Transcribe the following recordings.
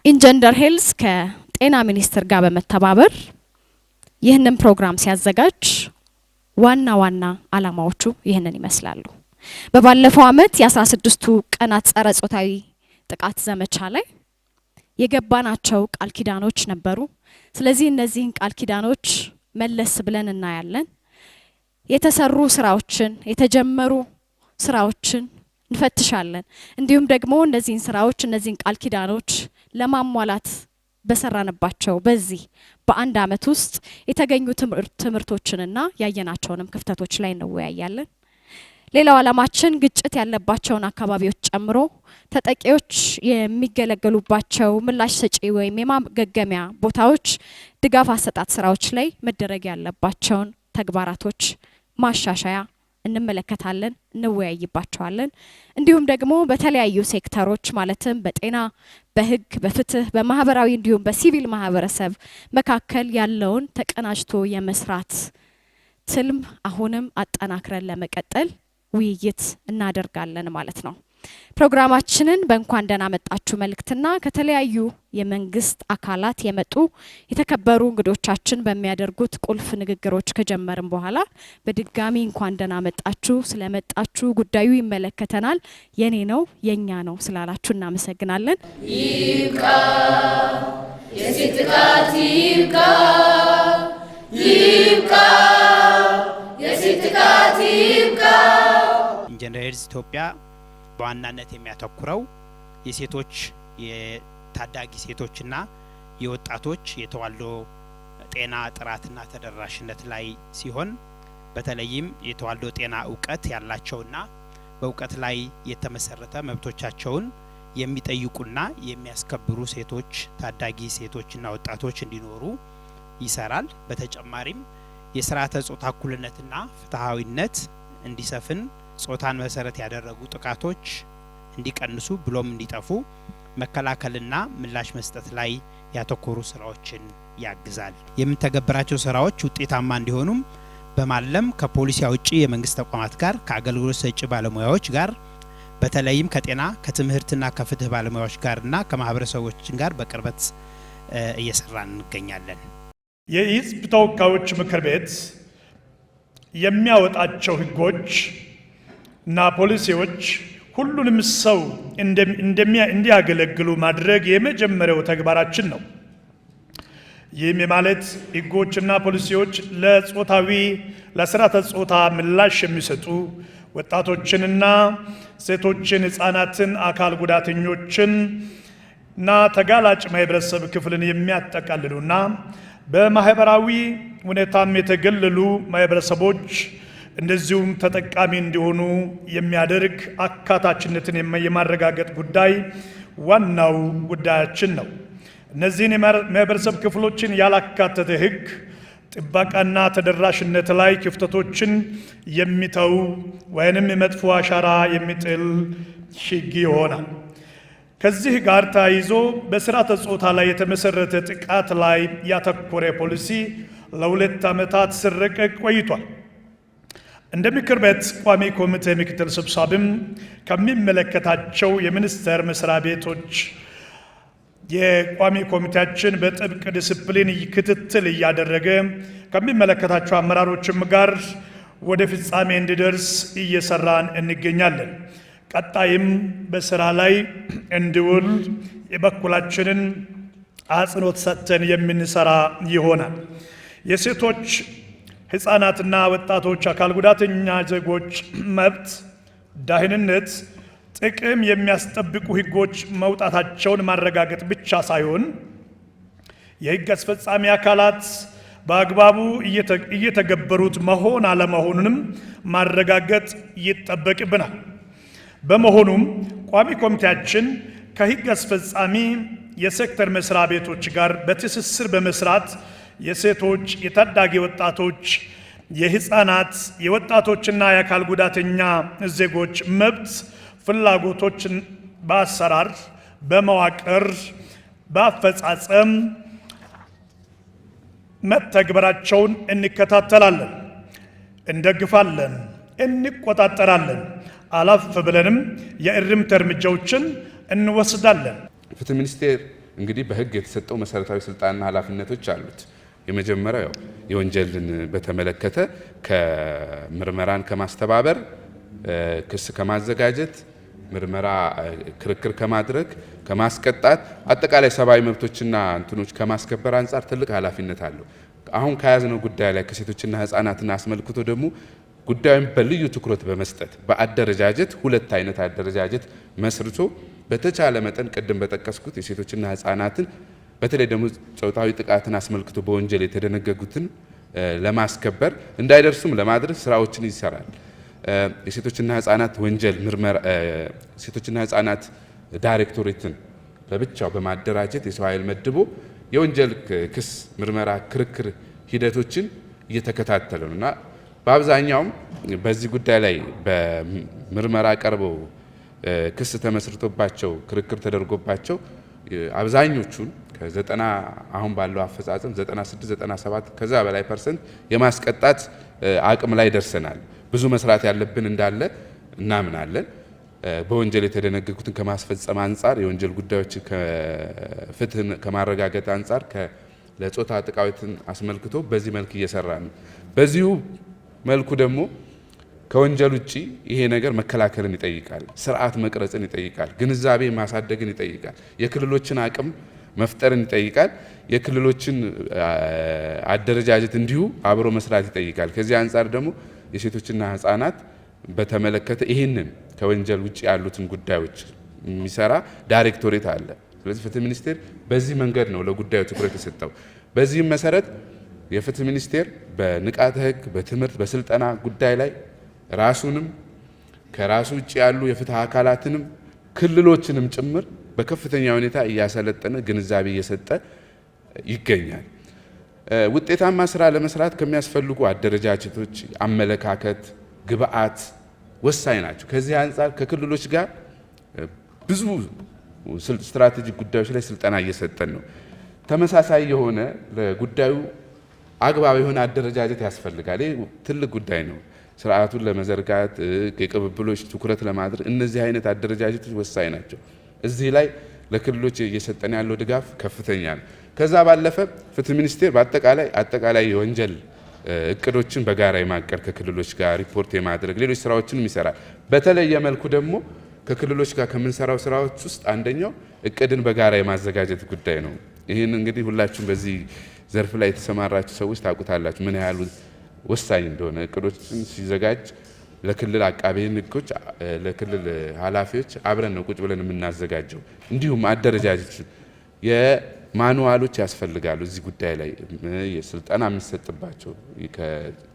ኢንጀንደር ሄልስ ከጤና ሚኒስቴር ጋር በመተባበር ይህንን ፕሮግራም ሲያዘጋጅ ዋና አላማዎቹ ይህንን ይመስላሉ። በባለፈው አመት የ16ቱ ቀናት ጸረ ጾታዊ ጥቃት ዘመቻ ላይ የገባናቸው ቃል ኪዳኖች ነበሩ። ስለዚህ እነዚህን ቃል ኪዳኖች መለስ ብለን እናያለን። የተሰሩ ስራዎችን የተጀመሩ ስራዎችን እንፈትሻለን። እንዲሁም ደግሞ እነዚህን ስራዎች እነዚህን ቃል ኪዳኖች ለማሟላት በሰራንባቸው በዚህ በአንድ አመት ውስጥ የተገኙ ትምህርቶችንና ያየናቸውንም ክፍተቶች ላይ እንወያያለን። ሌላው ዓላማችን ግጭት ያለባቸውን አካባቢዎች ጨምሮ ተጠቂዎች የሚገለገሉባቸው ምላሽ ሰጪ ወይም የማገገሚያ ቦታዎች ድጋፍ አሰጣጥ ስራዎች ላይ መደረግ ያለባቸውን ተግባራቶች ማሻሻያ እንመለከታለን፣ እንወያይባቸዋለን። እንዲሁም ደግሞ በተለያዩ ሴክተሮች ማለትም በጤና፣ በህግ፣ በፍትህ፣ በማህበራዊ እንዲሁም በሲቪል ማህበረሰብ መካከል ያለውን ተቀናጅቶ የመስራት ትልም አሁንም አጠናክረን ለመቀጠል ውይይት እናደርጋለን ማለት ነው። ፕሮግራማችንን በእንኳን ደህና መጣችሁ መልእክትና ከተለያዩ የመንግስት አካላት የመጡ የተከበሩ እንግዶቻችን በሚያደርጉት ቁልፍ ንግግሮች ከጀመርን በኋላ በድጋሚ እንኳን ደህና መጣችሁ ስለመጣችሁ ጉዳዩ ይመለከተናል፣ የኔ ነው፣ የኛ ነው ስላላችሁ እናመሰግናለን። ይብቃ የሴት ጥቃት ይብቃ፣ ይብቃ የሴት ጥቃት ይብቃ። ኢንጀነር ሄልስ ኢትዮጵያ በዋናነት የሚያተኩረው የሴቶች የታዳጊ ሴቶችና የወጣቶች የተዋልዶ ጤና ጥራትና ተደራሽነት ላይ ሲሆን በተለይም የተዋልዶ ጤና እውቀት ያላቸውና በእውቀት ላይ የተመሰረተ መብቶቻቸውን የሚጠይቁና የሚያስከብሩ ሴቶች ታዳጊ ሴቶችና ወጣቶች እንዲኖሩ ይሰራል። በተጨማሪም የስርዓተ ጾታ እኩልነትና ፍትሃዊነት እንዲሰፍን ጾታን መሰረት ያደረጉ ጥቃቶች እንዲቀንሱ ብሎም እንዲጠፉ መከላከልና ምላሽ መስጠት ላይ ያተኮሩ ስራዎችን ያግዛል። የምንተገብራቸው ስራዎች ውጤታማ እንዲሆኑም በማለም ከፖሊሲ አውጪ የመንግስት ተቋማት ጋር ከአገልግሎት ሰጪ ባለሙያዎች ጋር በተለይም ከጤና ከትምህርትና ከፍትህ ባለሙያዎች ጋርና ከማህበረሰቦች ጋር በቅርበት እየሰራን እንገኛለን። የህዝብ ተወካዮች ምክር ቤት የሚያወጣቸው ህጎች እና ፖሊሲዎች ሁሉንም ሰው እንዲያገለግሉ ማድረግ የመጀመሪያው ተግባራችን ነው። ይህም ማለት ህጎችና ፖሊሲዎች ለስርዓተ ጾታ ምላሽ የሚሰጡ ወጣቶችንና ሴቶችን፣ ህፃናትን፣ አካል ጉዳተኞችን እና ተጋላጭ ማህበረሰብ ክፍልን የሚያጠቃልሉና በማህበራዊ ሁኔታም የተገለሉ ማህበረሰቦች እንደዚሁም ተጠቃሚ እንዲሆኑ የሚያደርግ አካታችነትን የማረጋገጥ ጉዳይ ዋናው ጉዳያችን ነው። እነዚህን የማህበረሰብ ክፍሎችን ያላካተተ ህግ ጥበቃና ተደራሽነት ላይ ክፍተቶችን የሚተው ወይንም የመጥፎ አሻራ የሚጥል ህግ ይሆናል። ከዚህ ጋር ተያይዞ በስርዓተ ጾታ ላይ የተመሰረተ ጥቃት ላይ ያተኮረ ፖሊሲ ለ2 ዓመታት ሲረቀቅ ቆይቷል። እንደ ምክር ቤት ቋሚ ኮሚቴ ምክትል ሰብሳቢም ከሚመለከታቸው የሚኒስቴር መስሪያ ቤቶች የቋሚ ኮሚቴያችን በጥብቅ ዲስፕሊን ክትትል እያደረገ ከሚመለከታቸው አመራሮችም ጋር ወደ ፍጻሜ እንዲደርስ እየሰራን እንገኛለን። ቀጣይም በስራ ላይ እንዲውል የበኩላችንን አጽንኦት ሰጥተን የምንሰራ ይሆናል። የሴቶች ህፃናትና ወጣቶች አካል ጉዳተኛ ዜጎች መብት፣ ደህንነት፣ ጥቅም የሚያስጠብቁ ህጎች መውጣታቸውን ማረጋገጥ ብቻ ሳይሆን የህግ አስፈጻሚ አካላት በአግባቡ እየተገበሩት መሆን አለመሆኑንም ማረጋገጥ ይጠበቅብናል። በመሆኑም ቋሚ ኮሚቴያችን ከህግ አስፈጻሚ የሴክተር መስሪያ ቤቶች ጋር በትስስር በመስራት የሴቶች፣ የታዳጊ ወጣቶች፣ የህፃናት፣ የወጣቶችና የአካል ጉዳተኛ ዜጎች መብት ፍላጎቶችን በአሰራር፣ በመዋቅር፣ በአፈጻጸም መተግበራቸውን እንከታተላለን፣ እንደግፋለን፣ እንቆጣጠራለን። አላፍ ብለንም የእርምት እርምጃዎችን እንወስዳለን። ፍትህ ሚኒስቴር እንግዲህ በህግ የተሰጠው መሰረታዊ ስልጣንና ኃላፊነቶች አሉት። የመጀመሪያው የወንጀልን በተመለከተ ከምርመራን ከማስተባበር፣ ክስ ከማዘጋጀት፣ ምርመራ ክርክር ከማድረግ፣ ከማስቀጣት፣ አጠቃላይ ሰብአዊ መብቶችና እንትኖች ከማስከበር አንጻር ትልቅ ኃላፊነት አለው። አሁን ከያዝነው ጉዳይ ላይ ከሴቶችና ህፃናትን አስመልክቶ ደግሞ ጉዳዩን በልዩ ትኩረት በመስጠት በአደረጃጀት ሁለት አይነት አደረጃጀት መስርቶ በተቻለ መጠን ቅድም በጠቀስኩት የሴቶችና ህፃናትን በተለይ ደግሞ ጾታዊ ጥቃትን አስመልክቶ በወንጀል የተደነገጉትን ለማስከበር እንዳይደርሱም ለማድረግ ስራዎችን ይሰራል። የሴቶችና ህፃናት ወንጀል ምርመራ ሴቶችና ህፃናት ዳይሬክቶሬትን ለብቻው በማደራጀት የሰው ኃይል መድቦ የወንጀል ክስ ምርመራ ክርክር ሂደቶችን እየተከታተለ ነውና በአብዛኛውም በዚህ ጉዳይ ላይ በምርመራ ቀርበው ክስ ተመስርቶባቸው ክርክር ተደርጎባቸው አብዛኞቹን ከ90 አሁን ባለው አፈጻጸም 96 97 ከዛ በላይ % የማስቀጣት አቅም ላይ ደርሰናል። ብዙ መስራት ያለብን እንዳለ እናምናለን። በወንጀል የተደነገጉትን ከማስፈጸም አንጻር የወንጀል ጉዳዮች ከፍትህ ከማረጋገጥ አንጻር ለጾታ ጥቃትን አስመልክቶ በዚህ መልክ እየሰራ ነው። በዚሁ መልኩ ደግሞ ከወንጀል ውጪ ይሄ ነገር መከላከልን ይጠይቃል፣ ስርዓት መቅረጽን ይጠይቃል፣ ግንዛቤ ማሳደግን ይጠይቃል፣ የክልሎችን አቅም መፍጠርን ይጠይቃል፣ የክልሎችን አደረጃጀት እንዲሁ አብሮ መስራት ይጠይቃል። ከዚህ አንጻር ደግሞ የሴቶችና ህፃናት በተመለከተ ይህንን ከወንጀል ውጪ ያሉትን ጉዳዮች የሚሰራ ዳይሬክቶሬት አለ። ስለዚህ ፍትህ ሚኒስቴር በዚህ መንገድ ነው ለጉዳዩ ትኩረት የሰጠው። በዚህም መሰረት የፍትህ ሚኒስቴር በንቃተ ህግ፣ በትምህርት፣ በስልጠና ጉዳይ ላይ ራሱንም ከራሱ ውጭ ያሉ የፍትህ አካላትንም ክልሎችንም ጭምር በከፍተኛ ሁኔታ እያሰለጠነ ግንዛቤ እየሰጠ ይገኛል። ውጤታማ ስራ ለመስራት ከሚያስፈልጉ አደረጃጀቶች አመለካከት፣ ግብአት ወሳኝ ናቸው። ከዚህ አንጻር ከክልሎች ጋር ብዙ ስትራቴጂክ ጉዳዮች ላይ ስልጠና እየሰጠን ነው። ተመሳሳይ የሆነ ለጉዳዩ አግባብ የሆነ አደረጃጀት ያስፈልጋል። ይህ ትልቅ ጉዳይ ነው። ስርዓቱን ለመዘርጋት የቅብብሎች ትኩረት ለማድረግ እነዚህ አይነት አደረጃጀቶች ወሳኝ ናቸው። እዚህ ላይ ለክልሎች እየሰጠን ያለው ድጋፍ ከፍተኛ ነው። ከዛ ባለፈ ፍትህ ሚኒስቴር አጠቃላይ የወንጀል እቅዶችን በጋራ የማቀድ ከክልሎች ጋር ሪፖርት የማድረግ ሌሎች ስራዎችንም ይሰራል። በተለየ መልኩ ደግሞ ከክልሎች ጋር ከምንሰራው ስራዎች ውስጥ አንደኛው እቅድን በጋራ የማዘጋጀት ጉዳይ ነው። ይህን እንግዲህ ሁላችሁም በዚህ ዘርፍ ላይ የተሰማራችሁ ሰዎች ታውቁታላችሁ ምን ያህል ወሳኝ እንደሆነ። እቅዶችን ሲዘጋጅ ለክልል አቃቤ ሕጎች ለክልል ኃላፊዎች አብረን ነው ቁጭ ብለን የምናዘጋጀው። እንዲሁም አደረጃጀት የማኑዋሎች ያስፈልጋሉ። እዚህ ጉዳይ ላይ የስልጠና የሚሰጥባቸው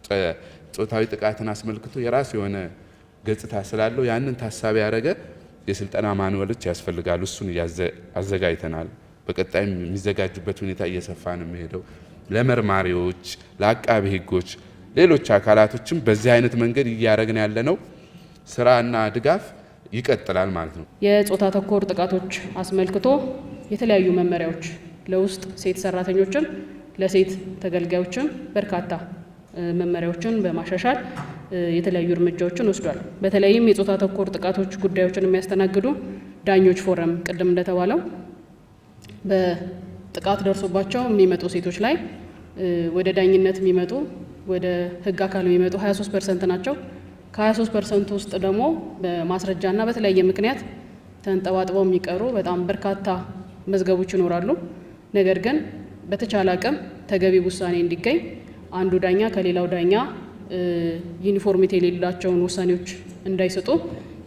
ከጾታዊ ጥቃትን አስመልክቶ የራሱ የሆነ ገጽታ ስላለው ያንን ታሳቢ ያደረገ የስልጠና ማኑዋሎች ያስፈልጋሉ። እሱን አዘጋጅተናል። በቀጣይም የሚዘጋጁበት ሁኔታ እየሰፋ ነው የሚሄደው። ለመርማሪዎች፣ ለአቃቤ ሕጎች፣ ሌሎች አካላቶችም በዚህ አይነት መንገድ እያደረግን ያለነው ስራና ድጋፍ ይቀጥላል ማለት ነው። የጾታ ተኮር ጥቃቶች አስመልክቶ የተለያዩ መመሪያዎች ለውስጥ ሴት ሰራተኞችም ለሴት ተገልጋዮችም በርካታ መመሪያዎችን በማሻሻል የተለያዩ እርምጃዎችን ወስዷል። በተለይም የጾታ ተኮር ጥቃቶች ጉዳዮችን የሚያስተናግዱ ዳኞች ፎረም ቅድም እንደተባለው በጥቃት ደርሶባቸው የሚመጡ ሴቶች ላይ ወደ ዳኝነት የሚመጡ ወደ ህግ አካል የሚመጡ 23% ናቸው። ከ23% ውስጥ ደግሞ በማስረጃና በተለያየ ምክንያት ተንጠባጥበው የሚቀሩ በጣም በርካታ መዝገቦች ይኖራሉ። ነገር ግን በተቻለ አቅም ተገቢ ውሳኔ እንዲገኝ አንዱ ዳኛ ከሌላው ዳኛ ዩኒፎርሚቲ የሌላቸውን ውሳኔዎች እንዳይሰጡ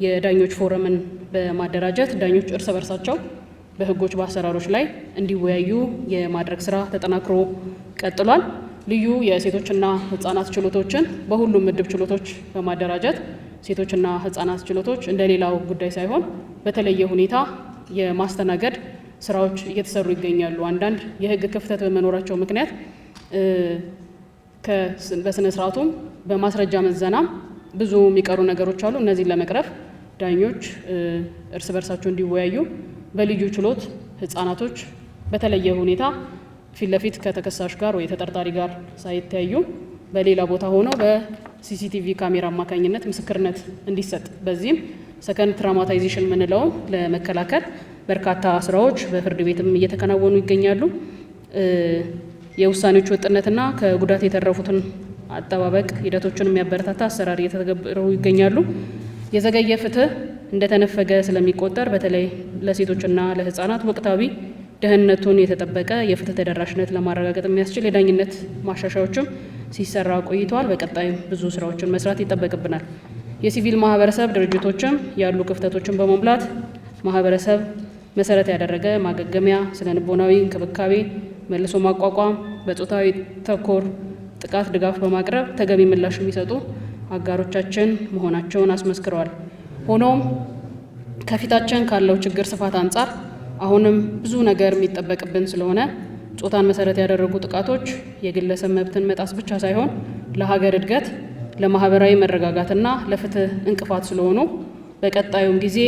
የዳኞች ፎረምን በማደራጀት ዳኞች እርስ በርሳቸው በህጎች በአሰራሮች ላይ እንዲወያዩ የማድረግ ስራ ተጠናክሮ ቀጥሏል። ልዩ የሴቶችና ህጻናት ችሎቶችን በሁሉም ምድብ ችሎቶች በማደራጀት ሴቶችና ህጻናት ችሎቶች እንደሌላው ጉዳይ ሳይሆን በተለየ ሁኔታ የማስተናገድ ስራዎች እየተሰሩ ይገኛሉ። አንዳንድ የህግ ክፍተት በመኖራቸው ምክንያት በስነ ስርዓቱም በማስረጃ መዘናም ብዙ የሚቀሩ ነገሮች አሉ። እነዚህን ለመቅረፍ ዳኞች እርስ በርሳቸው እንዲወያዩ በልዩ ችሎት ህጻናቶች በተለየ ሁኔታ ፊት ለፊት ከተከሳሽ ጋር ወይ ተጠርጣሪ ጋር ሳይተያዩ በሌላ ቦታ ሆነው በሲሲቲቪ ካሜራ አማካኝነት ምስክርነት እንዲሰጥ በዚህም ሰከንድ ትራውማታይዜሽን የምንለውን ለመከላከል በርካታ ስራዎች በፍርድ ቤትም እየተከናወኑ ይገኛሉ። የውሳኔዎች ወጥነትና ከጉዳት የተረፉትን አጠባበቅ ሂደቶችን የሚያበረታታ አሰራር እየተተገበሩ ይገኛሉ። የዘገየ ፍትህ እንደተነፈገ ስለሚቆጠር በተለይ ለሴቶችና ለህፃናት ወቅታዊ ደህንነቱን የተጠበቀ የፍትህ ተደራሽነት ለማረጋገጥ የሚያስችል የዳኝነት ማሻሻያዎችም ሲሰራ ቆይተዋል። በቀጣይም ብዙ ስራዎችን መስራት ይጠበቅብናል። የሲቪል ማህበረሰብ ድርጅቶችም ያሉ ክፍተቶችን በመሙላት ማህበረሰብ መሰረት ያደረገ ማገገሚያ፣ ስነ ልቦናዊ እንክብካቤ፣ መልሶ ማቋቋም፣ በጾታዊ ተኮር ጥቃት ድጋፍ በማቅረብ ተገቢ ምላሽ የሚሰጡ አጋሮቻችን መሆናቸውን አስመስክረዋል። ሆኖም ከፊታችን ካለው ችግር ስፋት አንጻር አሁንም ብዙ ነገር የሚጠበቅብን ስለሆነ ጾታን መሰረት ያደረጉ ጥቃቶች የግለሰብ መብትን መጣስ ብቻ ሳይሆን ለሀገር እድገት፣ ለማህበራዊ መረጋጋትና ለፍትህ እንቅፋት ስለሆኑ በቀጣዩም ጊዜ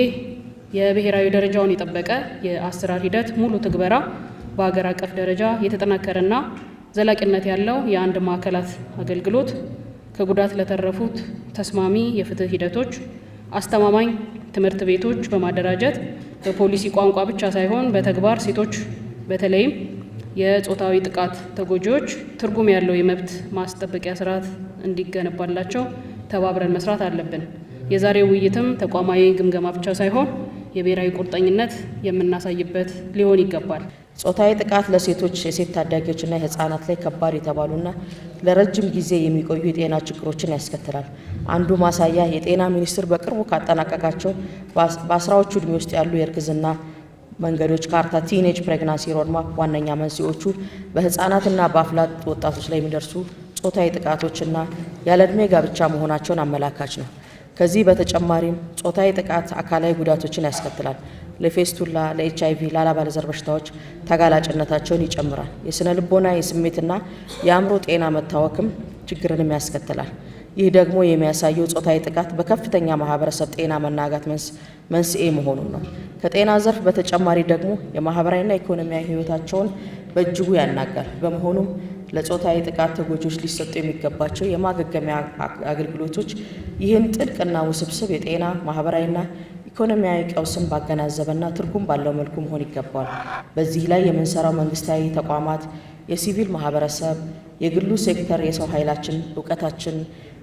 የብሔራዊ ደረጃውን የጠበቀ የአሰራር ሂደት ሙሉ ትግበራ በሀገር አቀፍ ደረጃ የተጠናከረና ዘላቂነት ያለው የአንድ ማዕከላት አገልግሎት ከጉዳት ለተረፉት ተስማሚ የፍትህ ሂደቶች፣ አስተማማኝ ትምህርት ቤቶች በማደራጀት በፖሊሲ ቋንቋ ብቻ ሳይሆን በተግባር ሴቶች በተለይም የጾታዊ ጥቃት ተጎጂዎች ትርጉም ያለው የመብት ማስጠበቂያ ስርዓት እንዲገነባላቸው ተባብረን መስራት አለብን። የዛሬው ውይይትም ተቋማዊ ግምገማ ብቻ ሳይሆን የብሔራዊ ቁርጠኝነት የምናሳይበት ሊሆን ይገባል። ጾታዊ ጥቃት ለሴቶች፣ የሴት ታዳጊዎችና የህፃናት ላይ ከባድ የተባሉና ለረጅም ጊዜ የሚቆዩ የጤና ችግሮችን ያስከትላል። አንዱ ማሳያ የጤና ሚኒስቴር በቅርቡ ካጠናቀቃቸው በአስራዎቹ ዕድሜ ውስጥ ያሉ የእርግዝና መንገዶች ካርታ ቲኔጅ ፕሬግናንሲ ሮድማፕ ዋነኛ መንስኤዎቹ በህፃናትና በአፍላ ወጣቶች ላይ የሚደርሱ ጾታዊ ጥቃቶችና ያለ ዕድሜ ጋብቻ መሆናቸውን አመላካች ነው። ከዚህ በተጨማሪም ጾታዊ ጥቃት አካላዊ ጉዳቶችን ያስከትላል። ለፌስቱላ፣ ለኤችአይቪ፣ ለአባለዘር በሽታዎች ተጋላጭነታቸውን ይጨምራል። የስነ ልቦና፣ የስሜትና የአእምሮ ጤና መታወክም ችግርንም ያስከትላል። ይህ ደግሞ የሚያሳየው ጾታዊ ጥቃት በከፍተኛ ማህበረሰብ ጤና መናጋት መንስኤ መሆኑን ነው። ከጤና ዘርፍ በተጨማሪ ደግሞ የማህበራዊና ኢኮኖሚያዊ ህይወታቸውን በእጅጉ ያናጋል። በመሆኑም ለጾታዊ ጥቃት ተጎጂዎች ሊሰጡ የሚገባቸው የማገገሚያ አገልግሎቶች ይህን ጥልቅና ውስብስብ የጤና ማህበራዊና ኢኮኖሚያዊ ቀውስን ባገናዘበና ትርጉም ባለው መልኩ መሆን ይገባል። በዚህ ላይ የምንሰራው መንግስታዊ ተቋማት፣ የሲቪል ማህበረሰብ፣ የግሉ ሴክተር የሰው ኃይላችን፣ እውቀታችን፣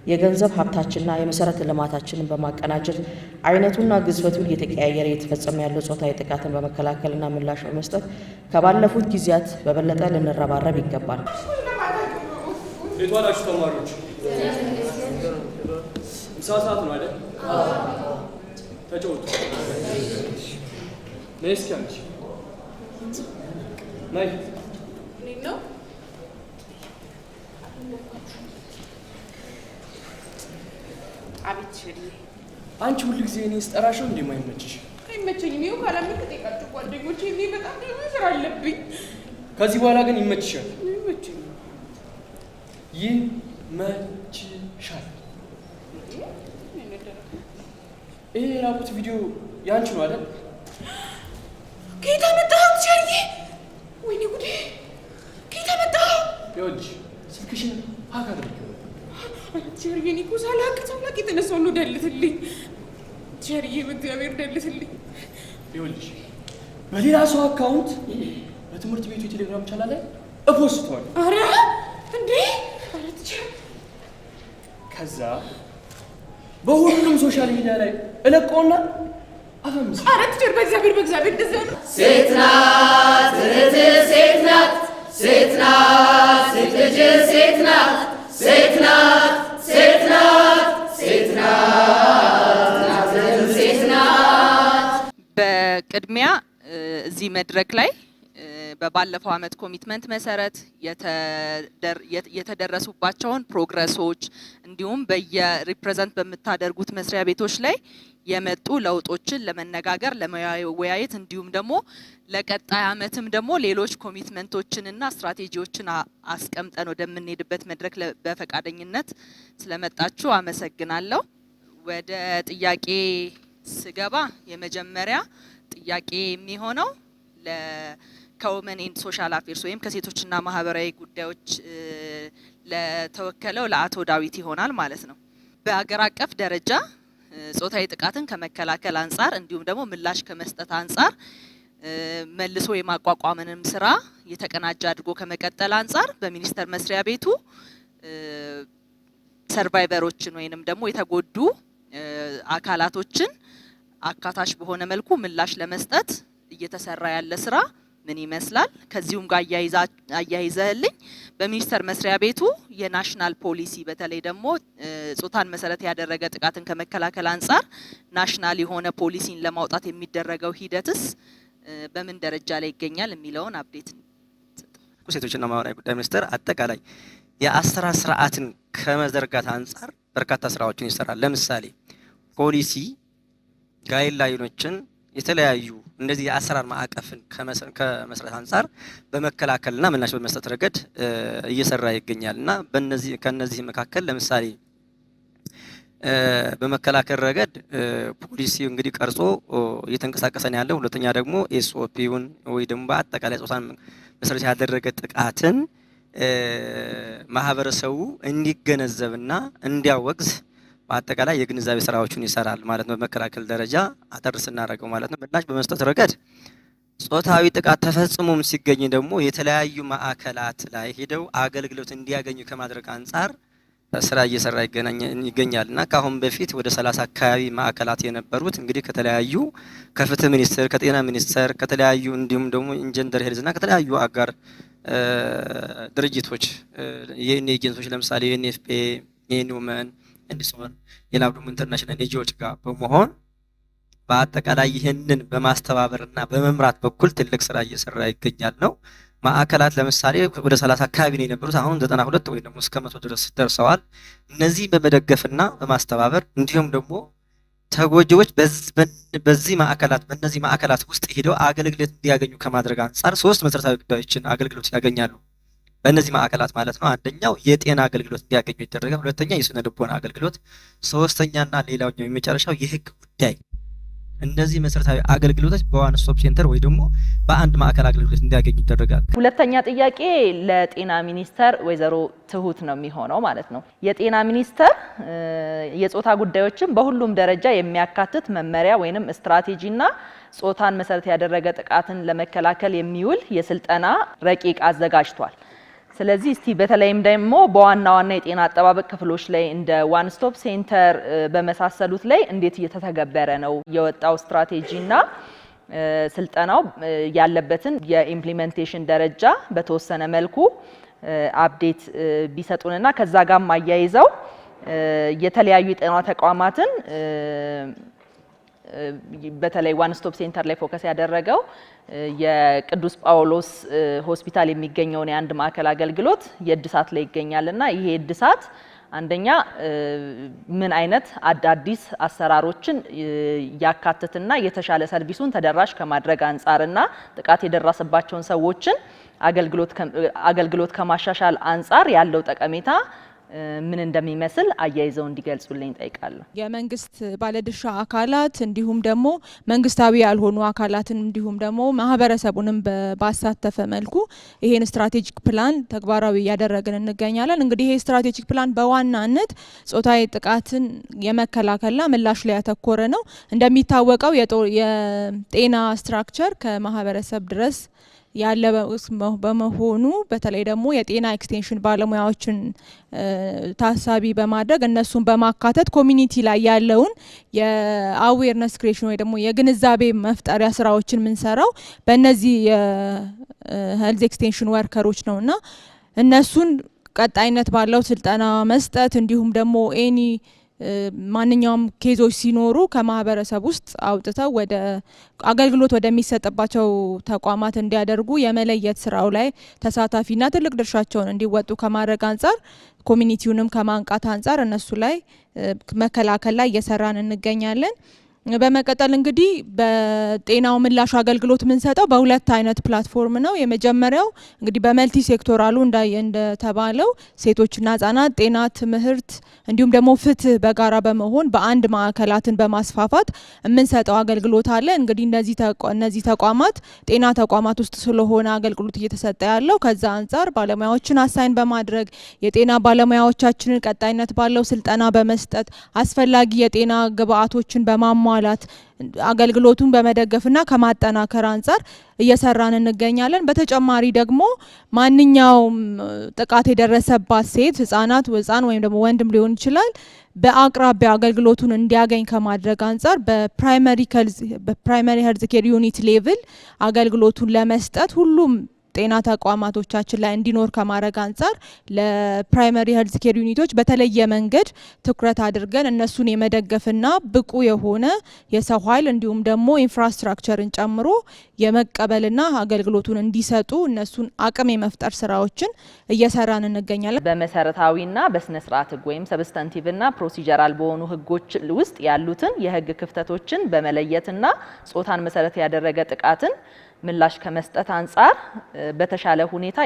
የገንዘብ ሀብታችንና የመሰረተ ልማታችንን በማቀናጀት አይነቱና ግዝፈቱን እየተቀያየረ እየተፈጸመ ያለው ጾታዊ ጥቃትን በመከላከልና ምላሽ በመስጠት ከባለፉት ጊዜያት በበለጠ ልንረባረብ ይገባል። የቷላችሁ ተማሪዎች ምሳ ሰዓት ነው አይደል? ተጫወቱ። ነይ እስኪ አንቺ ነይ። ነው አቤት ሽሪ፣ አንቺ ሁሉ ጊዜ እኔ ስጠራሽው እንደማይመችሽ። አይመቸኝም። ይኸው ካላመንክ ጠይቃቸው ጓደኞቼ። እኔ በጣም ብዙ ስራ አለብኝ። ከዚህ በኋላ ግን ይመችሻል። አይመቸኝም። ይመችሻል። ይሄ የላኩት ቪዲዮ ያንቺ ነው አይደል? ከየት አመጣኸው ቸርዬ? ወይኔ ጉዴ! ከየት አመጣኸው? ይኸውልሽ ስልክሽን ሀክ አድርጊው። ቸርዬ እኔ እኮ ሳላቅ የተነሳው ነው። ደልትልኝ ቸርዬ፣ በእግዚአብሔር ደልትልኝ። ይኸውልሽ በሌላ ሰው አካውንት በትምህርት ቤቱ የቴሌግራም ቻናል ላይ እፖስተዋለሁ። አረ እንዴ! አረ ቸር ከዛ በሁሉም ሶሻል ሚዲያ ላይ እለቀውና አፈምስ። አረ ቸር በእግዚአብሔር እንደዛ ነው። ሴት ናት እህትህ፣ ሴት ናት፣ ሴት ናት ሴት ልጅህ፣ ሴት ናት፣ ሴት ናት፣ ሴት ናት፣ ሴት ናት፣ ሴት ናት። በቅድሚያ እዚህ መድረክ ላይ በባለፈው አመት ኮሚትመንት መሰረት የተደረሱባቸውን ፕሮግረሶች እንዲሁም በየሪፕሬዘንት በምታደርጉት መስሪያ ቤቶች ላይ የመጡ ለውጦችን ለመነጋገር ለመወያየት እንዲሁም ደግሞ ለቀጣይ አመትም ደግሞ ሌሎች ኮሚትመንቶችንና ስትራቴጂዎችን አስቀምጠን ወደምንሄድበት መድረክ በፈቃደኝነት ስለመጣችሁ አመሰግናለሁ። ወደ ጥያቄ ስገባ የመጀመሪያ ጥያቄ የሚሆነው ከውመን ኤንድ ሶሻል አፌርስ ወይም ከሴቶችና ማህበራዊ ጉዳዮች ለተወከለው ለአቶ ዳዊት ይሆናል ማለት ነው። በአገር አቀፍ ደረጃ ጾታዊ ጥቃትን ከመከላከል አንጻር እንዲሁም ደግሞ ምላሽ ከመስጠት አንጻር መልሶ የማቋቋምንም ስራ የተቀናጀ አድርጎ ከመቀጠል አንጻር በሚኒስቴር መስሪያ ቤቱ ሰርቫይቨሮችን ወይንም ደግሞ የተጎዱ አካላቶችን አካታች በሆነ መልኩ ምላሽ ለመስጠት እየተሰራ ያለ ስራ ምን ይመስላል? ከዚሁም ጋር አያይዘህልኝ በሚኒስቴር መስሪያ ቤቱ የናሽናል ፖሊሲ በተለይ ደግሞ ጾታን መሰረት ያደረገ ጥቃትን ከመከላከል አንጻር ናሽናል የሆነ ፖሊሲን ለማውጣት የሚደረገው ሂደትስ በምን ደረጃ ላይ ይገኛል የሚለውን አፕዴት ሴቶችና ማህበራዊ ጉዳይ ሚኒስቴር አጠቃላይ የአሰራር ስርዓትን ከመዘርጋት አንጻር በርካታ ስራዎችን ይሰራል። ለምሳሌ ፖሊሲ ጋይድላይኖችን የተለያዩ እንደዚህ የአሰራር ማዕቀፍን ከመስራት አንጻር በመከላከልና ምላሽ በመስጠት ረገድ እየሰራ ይገኛልና ከነዚህ መካከል ለምሳሌ በመከላከል ረገድ ፖሊሲ እንግዲህ ቀርጾ እየተንቀሳቀሰ ነው ያለው። ሁለተኛ ደግሞ ኤስኦፒውን ወይ ደግሞ በአጠቃላይ ጾታን መሰረት ያደረገ ጥቃትን ማህበረሰቡ እንዲገነዘብና እንዲያወግዝ በአጠቃላይ የግንዛቤ ስራዎችን ይሰራል ማለት ነው። በመከላከል ደረጃ አጠር ስናደርገው ማለት ነው። ምላሽ በመስጠት ረገድ ጾታዊ ጥቃት ተፈጽሞም ሲገኝ ደግሞ የተለያዩ ማዕከላት ላይ ሄደው አገልግሎት እንዲያገኙ ከማድረግ አንጻር ስራ እየሰራ ይገኛልና ከአሁን በፊት ወደ 30 አካባቢ ማዕከላት የነበሩት እንግዲህ ከተለያዩ ከፍትህ ሚኒስቴር፣ ከጤና ሚኒስቴር፣ ከተለያዩ እንዲሁም ደግሞ ኢንጀንደር ሄልዝና ከተለያዩ አጋር ድርጅቶች የኔ ኤጀንሲዎች ለምሳሌ ዩኤንኤፍፒ፣ ዩኤንውመን እንዲሶን ሌላው ደግሞ ኢንተርናሽናል ኤንጂኦዎች ጋር በመሆን በአጠቃላይ ይህንን በማስተባበርና በመምራት በኩል ትልቅ ስራ እየሰራ ይገኛል ነው። ማዕከላት ለምሳሌ ወደ 30 አካባቢ ነው የነበሩት፣ አሁን 92 ወይ ደግሞ እስከ 100 ድረስ ደርሰዋል። እነዚህ በመደገፍና በማስተባበር እንዲሁም ደግሞ ተጎጂዎች በእነዚህ ማዕከላት ውስጥ ሄደው አገልግሎት እንዲያገኙ ከማድረግ አንጻር 3 መሰረታዊ ጉዳዮችን አገልግሎት ያገኛሉ በእነዚህ ማዕከላት ማለት ነው። አንደኛው የጤና አገልግሎት እንዲያገኙ ይደረጋል። ሁለተኛ የስነ ልቦና አገልግሎት፣ ሶስተኛና ሌላኛው የመጨረሻው የህግ ጉዳይ። እነዚህ መሰረታዊ አገልግሎቶች በዋን ስቶፕ ሴንተር ወይ ደግሞ በአንድ ማዕከል አገልግሎት እንዲያገኙ ይደረጋል። ሁለተኛ ጥያቄ ለጤና ሚኒስቴር ወይዘሮ ትሁት ነው የሚሆነው ማለት ነው። የጤና ሚኒስቴር የጾታ ጉዳዮችን በሁሉም ደረጃ የሚያካትት መመሪያ ወይንም ስትራቴጂና ጾታን መሰረት ያደረገ ጥቃትን ለመከላከል የሚውል የስልጠና ረቂቅ አዘጋጅቷል። ስለዚህ እስቲ በተለይም ደግሞ በዋና ዋና የጤና አጠባበቅ ክፍሎች ላይ እንደ ዋን ስቶፕ ሴንተር በመሳሰሉት ላይ እንዴት እየተተገበረ ነው የወጣው ስትራቴጂና ስልጠናው ያለበትን የኢምፕሊሜንቴሽን ደረጃ በተወሰነ መልኩ አፕዴት ቢሰጡንና ከዛ ጋር አያይዘው የተለያዩ የጤና ተቋማትን በተለይ ዋን ስቶፕ ሴንተር ላይ ፎከስ ያደረገው የቅዱስ ጳውሎስ ሆስፒታል የሚገኘውን የአንድ ማዕከል አገልግሎት የእድሳት ላይ ይገኛልና ይሄ እድሳት አንደኛ ምን አይነት አዳዲስ አሰራሮችን ያካትትና የተሻለ ሰርቪሱን ተደራሽ ከማድረግ አንጻርና ጥቃት የደረሰባቸውን ሰዎችን አገልግሎት ከማሻሻል አንጻር ያለው ጠቀሜታ ምን እንደሚመስል አያይዘው እንዲገልጹልኝ ጠይቃለሁ። የመንግስት ባለድርሻ አካላት እንዲሁም ደግሞ መንግስታዊ ያልሆኑ አካላትን እንዲሁም ደግሞ ማህበረሰቡንም ባሳተፈ መልኩ ይሄን ስትራቴጂክ ፕላን ተግባራዊ እያደረግን እንገኛለን። እንግዲህ ይሄ ስትራቴጂክ ፕላን በዋናነት ጾታዊ ጥቃትን የመከላከልና ምላሽ ላይ ያተኮረ ነው። እንደሚታወቀው የጤና ስትራክቸር ከማህበረሰብ ድረስ ያለ በመሆኑ በተለይ ደግሞ የጤና ኤክስቴንሽን ባለሙያዎችን ታሳቢ በማድረግ እነሱን በማካተት ኮሚኒቲ ላይ ያለውን የአዌርነስ ክሬሽን ወይ ደግሞ የግንዛቤ መፍጠሪያ ስራዎችን የምንሰራው በእነዚህ የሄልዝ ኤክስቴንሽን ወርከሮች ነውና እነሱን ቀጣይነት ባለው ስልጠና መስጠት እንዲሁም ደግሞ ማንኛውም ኬዞች ሲኖሩ ከማህበረሰብ ውስጥ አውጥተው ወደ አገልግሎት ወደሚሰጥባቸው ተቋማት እንዲያደርጉ የመለየት ስራው ላይ ተሳታፊና ትልቅ ድርሻቸውን እንዲወጡ ከማድረግ አንጻር ኮሚኒቲውንም ከማንቃት አንጻር እነሱ ላይ መከላከል ላይ እየሰራን እንገኛለን። በመቀጠል እንግዲህ በጤናው ምላሽ አገልግሎት የምንሰጠው በሁለት አይነት ፕላትፎርም ነው። የመጀመሪያው እንግዲህ በመልቲ ሴክቶራሉ እንደተባለው ሴቶችና ህጻናት ጤና፣ ትምህርት እንዲሁም ደግሞ ፍትህ በጋራ በመሆን በአንድ ማዕከላትን በማስፋፋት የምንሰጠው አገልግሎት አለ። እንግዲህ እነዚህ ተቋማት ጤና ተቋማት ውስጥ ስለሆነ አገልግሎት እየተሰጠ ያለው ከዛ አንጻር ባለሙያዎችን አሳይን በማድረግ የጤና ባለሙያዎቻችንን ቀጣይነት ባለው ስልጠና በመስጠት አስፈላጊ የጤና ግብአቶችን በማሟላት በማሟላት አገልግሎቱን በመደገፍና ከማጠናከር አንጻር እየሰራን እንገኛለን። በተጨማሪ ደግሞ ማንኛውም ጥቃት የደረሰባት ሴት ህፃን ወይም ደግሞ ወንድም ሊሆን ይችላል በአቅራቢያ አገልግሎቱን እንዲያገኝ ከማድረግ አንጻር በፕራይመሪ ሄልዝ ኬር ዩኒት ሌቭል አገልግሎቱን ለመስጠት ሁሉም ጤና ተቋማቶቻችን ላይ እንዲኖር ከማድረግ አንጻር ለፕራይመሪ ሄልዝ ኬር ዩኒቶች በተለየ መንገድ ትኩረት አድርገን እነሱን የመደገፍና ብቁ የሆነ የሰው ኃይል እንዲሁም ደግሞ ኢንፍራስትራክቸርን ጨምሮ የመቀበልና አገልግሎቱን እንዲሰጡ እነሱን አቅም የመፍጠር ስራዎችን እየሰራን እንገኛለን። በመሰረታዊና በስነ ስርዓት ህግ ወይም ሰብስታንቲቭና ፕሮሲጀራል በሆኑ ህጎች ውስጥ ያሉትን የህግ ክፍተቶችን በመለየትና ጾታን መሰረት ያደረገ ጥቃትን ምላሽ ከመስጠት አንጻር በተሻለ ሁኔታ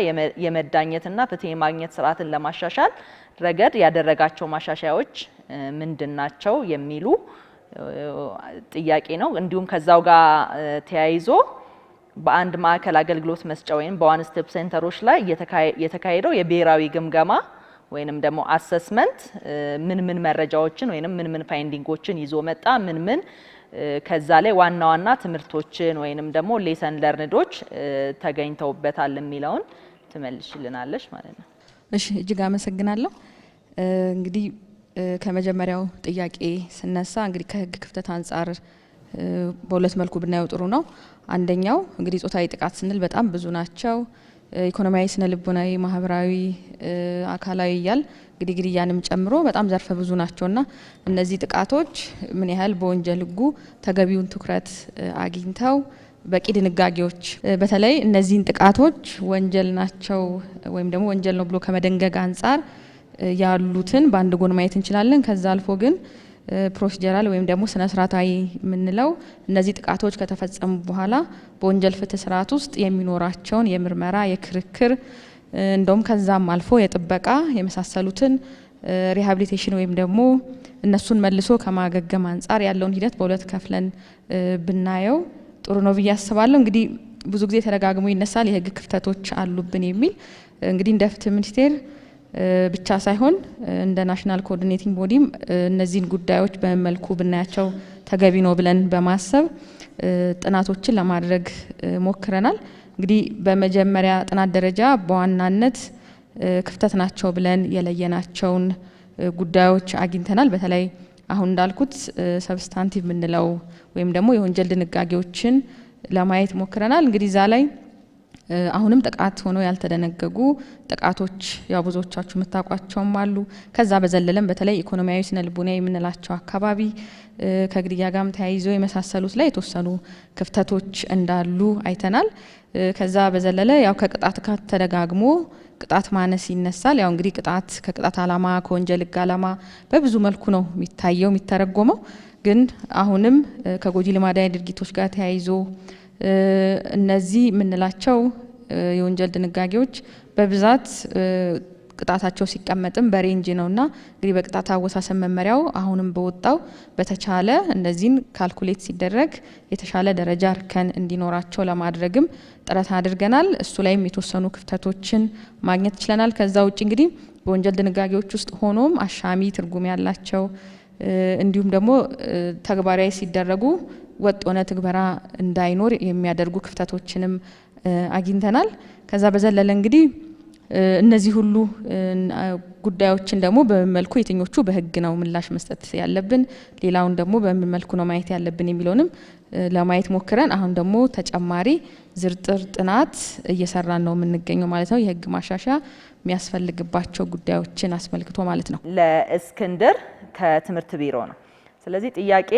የመዳኘትና ፍትህ የማግኘት ስርዓትን ለማሻሻል ረገድ ያደረጋቸው ማሻሻያዎች ምንድናቸው የሚሉ ጥያቄ ነው። እንዲሁም ከዛው ጋር ተያይዞ በአንድ ማዕከል አገልግሎት መስጫ ወይም በዋን ስቴፕ ሴንተሮች ላይ የተካሄደው የብሔራዊ ግምገማ ወይንም ደግሞ አሰስመንት ምን መረጃዎችን ወይንም ምን ፋይንዲንጎችን ይዞ መጣ፣ ምን ከዛ ላይ ዋና ዋና ትምህርቶችን ወይንም ደግሞ ሌሰን ለርንዶች ተገኝተውበታል የሚለውን ትመልሽልናለሽ ማለት ነው። እሺ እጅግ አመሰግናለሁ። እንግዲህ ከመጀመሪያው ጥያቄ ስነሳ እንግዲህ ከህግ ክፍተት አንጻር በሁለት መልኩ ብናየው ጥሩ ነው። አንደኛው እንግዲህ ጾታዊ ጥቃት ስንል በጣም ብዙ ናቸው። ኢኮኖሚያዊ፣ ስነ ልቦናዊ፣ ማህበራዊ፣ አካላዊ እያል እንግዲህ ግድያንም ጨምሮ በጣም ዘርፈ ብዙ ናቸውና እነዚህ ጥቃቶች ምን ያህል በወንጀል ህጉ ተገቢውን ትኩረት አግኝተው በቂ ድንጋጌዎች በተለይ እነዚህን ጥቃቶች ወንጀል ናቸው ወይም ደግሞ ወንጀል ነው ብሎ ከመደንገግ አንጻር ያሉትን በአንድ ጎን ማየት እንችላለን። ከዛ አልፎ ግን ፕሮሲጀራል ወይም ደግሞ ስነ ስርዓታዊ የምንለው እነዚህ ጥቃቶች ከተፈጸሙ በኋላ በወንጀል ፍትህ ስርዓት ውስጥ የሚኖራቸውን የምርመራ የክርክር እንደውም ከዛም አልፎ የጥበቃ የመሳሰሉትን ሪሃቢሊቴሽን ወይም ደግሞ እነሱን መልሶ ከማገገም አንጻር ያለውን ሂደት በሁለት ከፍለን ብናየው ጥሩ ነው ብዬ አስባለሁ። እንግዲህ ብዙ ጊዜ ተደጋግሞ ይነሳል የህግ ክፍተቶች አሉብን የሚል እንግዲህ እንደ ፍትህ ሚኒስቴር ብቻ ሳይሆን እንደ ናሽናል ኮኦርዲኔቲንግ ቦዲም እነዚህን ጉዳዮች በመልኩ ብናያቸው ተገቢ ነው ብለን በማሰብ ጥናቶችን ለማድረግ ሞክረናል። እንግዲህ በመጀመሪያ ጥናት ደረጃ በዋናነት ክፍተት ናቸው ብለን የለየናቸውን ጉዳዮች አግኝተናል። በተለይ አሁን እንዳልኩት ሰብስታንቲቭ የምንለው ወይም ደግሞ የወንጀል ድንጋጌዎችን ለማየት ሞክረናል። እንግዲህ ዛ ላይ አሁንም ጥቃት ሆነው ያልተደነገጉ ጥቃቶች ያው ብዙዎቻችሁ የምታውቋቸውም አሉ። ከዛ በዘለለም በተለይ ኢኮኖሚያዊ፣ ስነ ልቦናዊ የምንላቸው አካባቢ ከግድያ ጋርም ተያይዞ የመሳሰሉት ላይ የተወሰኑ ክፍተቶች እንዳሉ አይተናል። ከዛ በዘለለ ያው ከቅጣት ጋር ተደጋግሞ ቅጣት ማነስ ይነሳል። ያው እንግዲህ ቅጣት ከቅጣት አላማ ከወንጀል ህግ አላማ በብዙ መልኩ ነው የሚታየው የሚተረጎመው። ግን አሁንም ከጎጂ ልማዳዊ ድርጊቶች ጋር ተያይዞ እነዚህ የምንላቸው የወንጀል ድንጋጌዎች በብዛት ቅጣታቸው ሲቀመጥም በሬንጅ ነውና እንግዲህ በቅጣት አወሳሰብ መመሪያው አሁንም በወጣው በተቻለ እነዚህን ካልኩሌት ሲደረግ የተሻለ ደረጃ እርከን እንዲኖራቸው ለማድረግም ጥረት አድርገናል። እሱ ላይም የተወሰኑ ክፍተቶችን ማግኘት ችለናል። ከዛ ውጭ እንግዲህ በወንጀል ድንጋጌዎች ውስጥ ሆኖም አሻሚ ትርጉም ያላቸው እንዲሁም ደግሞ ተግባራዊ ሲደረጉ ወጥ ሆነ ትግበራ እንዳይኖር የሚያደርጉ ክፍተቶችንም አግኝተናል። ከዛ በዘለለ እንግዲህ እነዚህ ሁሉ ጉዳዮችን ደግሞ በመልኩ የትኞቹ በህግ ነው ምላሽ መስጠት ያለብን፣ ሌላውን ደግሞ በመልኩ ነው ማየት ያለብን የሚለውንም ለማየት ሞክረን አሁን ደግሞ ተጨማሪ ዝርዝር ጥናት እየሰራን ነው የምንገኘው ማለት ነው። የህግ ማሻሻያ የሚያስፈልግባቸው ጉዳዮችን አስመልክቶ ማለት ነው። ለእስክንድር ከትምህርት ቢሮ ነው። ስለዚህ ጥያቄ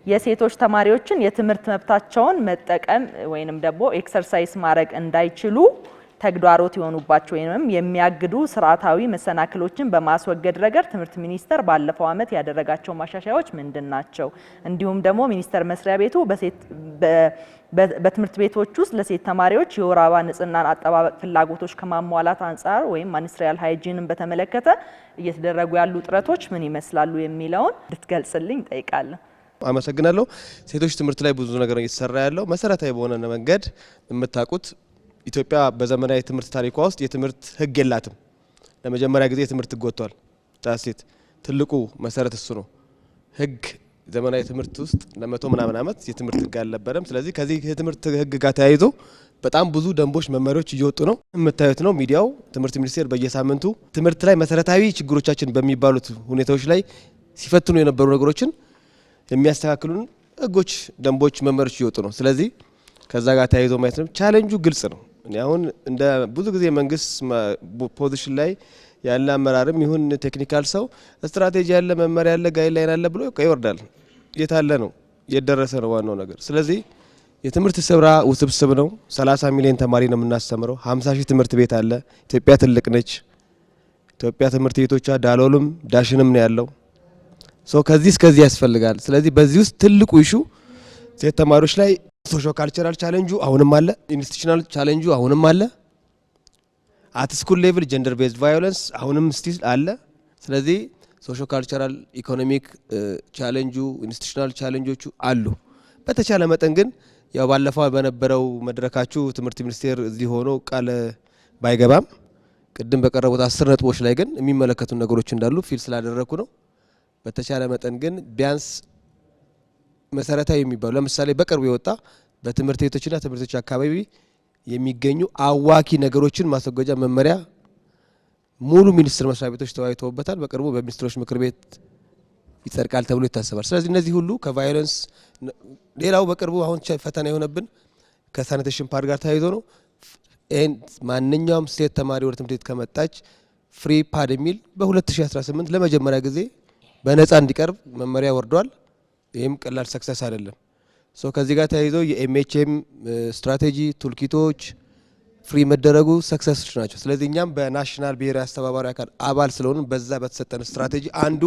የሴቶች ተማሪዎችን የትምህርት መብታቸውን መጠቀም ወይንም ደግሞ ኤክሰርሳይዝ ማድረግ እንዳይችሉ ተግዳሮት የሆኑባቸው ወይንም የሚያግዱ ስርዓታዊ መሰናክሎችን በማስወገድ ረገድ ትምህርት ሚኒስቴር ባለፈው ዓመት ያደረጋቸው ማሻሻያዎች ምንድናቸው? እንዲሁም ደግሞ ሚኒስቴር መስሪያ ቤቱ በትምህርት ቤቶች ውስጥ ለሴት ተማሪዎች የወር አበባ ንጽህናን አጠባበቅ ፍላጎቶች ከማሟላት አንጻር ወይም ማኒስትሪያል ሃይጂንን በተመለከተ እየተደረጉ ያሉ ጥረቶች ምን ይመስላሉ የሚለውን እንድትገልጽልኝ ጠይቃለሁ። አመሰግናለሁ። ሴቶች ትምህርት ላይ ብዙ ነገር እየተሰራ ያለው መሰረታዊ በሆነ መንገድ የምታውቁት ኢትዮጵያ በዘመናዊ ትምህርት ታሪኳ ውስጥ የትምህርት ህግ የላትም። ለመጀመሪያ ጊዜ የትምህርት ህግ ወጥቷል። ሴት ትልቁ መሰረት እሱ ነው። ህግ ዘመናዊ ትምህርት ውስጥ ለመቶ ምናምን ዓመት የትምህርት ህግ አልነበረም። ስለዚህ ከዚህ የትምህርት ህግ ጋር ተያይዞ በጣም ብዙ ደንቦች፣ መመሪያዎች እየወጡ ነው። የምታዩት ነው ሚዲያው። ትምህርት ሚኒስቴር በየሳምንቱ ትምህርት ላይ መሰረታዊ ችግሮቻችን በሚባሉት ሁኔታዎች ላይ ሲፈትኑ የነበሩ ነገሮችን የሚያስተካክሉን ህጎች፣ ደንቦች፣ መመሪያዎች እየወጡ ነው። ስለዚህ ከዛ ጋር ተያይዞ ማየት ነው። ቻሌንጁ ግልጽ ነው። እኔ አሁን እንደ ብዙ ጊዜ መንግስት ፖዚሽን ላይ ያለ አመራርም ይሁን ቴክኒካል ሰው ስትራቴጂ ያለ መመሪያ ያለ ጋይድላይን አለ ብሎ ይወርዳል። የታለ ነው የደረሰ ነው ዋናው ነገር። ስለዚህ የትምህርት ስራ ውስብስብ ነው። 30 ሚሊዮን ተማሪ ነው የምናስተምረው። 50 ሺህ ትምህርት ቤት አለ። ኢትዮጵያ ትልቅ ነች። ኢትዮጵያ ትምህርት ቤቶቿ ዳሎልም ዳሽንም ነው ያለው። ከዚህ እስከዚህ ያስፈልጋል። ስለዚህ በዚህ ውስጥ ትልቁ ኢሹ ሴት ተማሪዎች ላይ ሶሾ ካልቸራል ቻሌንጁ አሁንም አለ። ኢንስቲቱሽናል ቻሌንጁ አሁንም አለ። አት ስኩል ሌቭል ጀንደር ቤዝድ ቫዮለንስ አሁንም ስቲል አለ። ስለዚህ ሶሾ ካልቸራል ኢኮኖሚክ ቻሌንጁ ኢንስቲቱሽናል ቻሌንጆቹ አሉ። በተቻለ መጠን ግን ያው ባለፈው በነበረው መድረካችሁ ትምህርት ሚኒስቴር እዚህ ሆኖ ቃል ባይገባም ቅድም በቀረቡት 10 ነጥቦች ላይ ግን የሚመለከቱ ነገሮች እንዳሉ ፊል ስላደረኩ ነው። በተቻለ መጠን ግን ቢያንስ መሰረታዊ የሚባሉ ለምሳሌ በቅርቡ የወጣ በትምህርት ቤቶችና ትምህርት ቤቶች አካባቢ የሚገኙ አዋኪ ነገሮችን ማስወገጃ መመሪያ ሙሉ ሚኒስቴር መስሪያ ቤቶች ተወያይተውበታል። በቅርቡ በሚኒስትሮች ምክር ቤት ይጸድቃል ተብሎ ይታሰባል። ስለዚህ እነዚህ ሁሉ ከቫዮለንስ ሌላው በቅርቡ አሁን ፈተና የሆነብን ከሳኒቴሽን ፓድ ጋር ተያይዞ ነው። ማንኛውም ሴት ተማሪ ወደ ትምህርት ቤት ከመጣች ፍሪ ፓድ የሚል በ2018 ለመጀመሪያ ጊዜ በነፃ እንዲቀርብ መመሪያ ወርዷል። ይህም ቀላል ሰክሰስ አይደለም። ከዚህ ጋር ተያይዞ የኤምኤችኤም ስትራቴጂ ቱልኪቶች ፍሪ መደረጉ ሰክሰሶች ናቸው። ስለዚህ እኛም በናሽናል ብሔራዊ አስተባባሪ አካል አባል ስለሆኑ በዛ በተሰጠን ስትራቴጂ አንዱ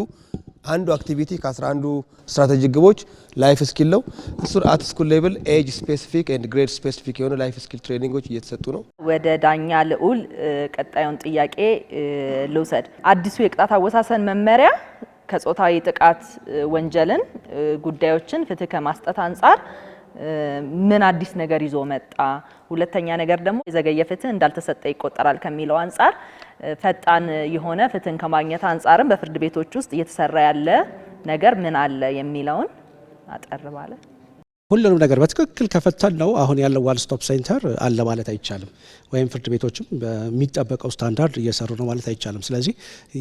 አክቲቪቲ ከ11 ስትራቴጂ ግቦች ላይፍ ስኪል ነው። እሱ አት ስኩል ሌቭል ኤጅ ስፔሲፊክ ኤንድ ግሬድ ስፔሲፊክ የሆነ ላይፍ ስኪል ትሬኒንጎች እየተሰጡ ነው። ወደ ዳኛ ልዑል ቀጣዩን ጥያቄ ልውሰድ። አዲሱ የቅጣት አወሳሰን መመሪያ ከጾታዊ ጥቃት ወንጀልን ጉዳዮችን ፍትህ ከማስጠት አንጻር ምን አዲስ ነገር ይዞ መጣ? ሁለተኛ ነገር ደግሞ የዘገየ ፍትህ እንዳልተሰጠ ይቆጠራል ከሚለው አንጻር ፈጣን የሆነ ፍትህን ከማግኘት አንጻርም በፍርድ ቤቶች ውስጥ እየተሰራ ያለ ነገር ምን አለ የሚለውን አጠር ባለ። ሁሉንም ነገር በትክክል ከፈተን ነው አሁን ያለው ዋን ስቶፕ ሴንተር አለ ማለት አይቻልም። ወይም ፍርድ ቤቶችም በሚጠበቀው ስታንዳርድ እየሰሩ ነው ማለት አይቻልም። ስለዚህ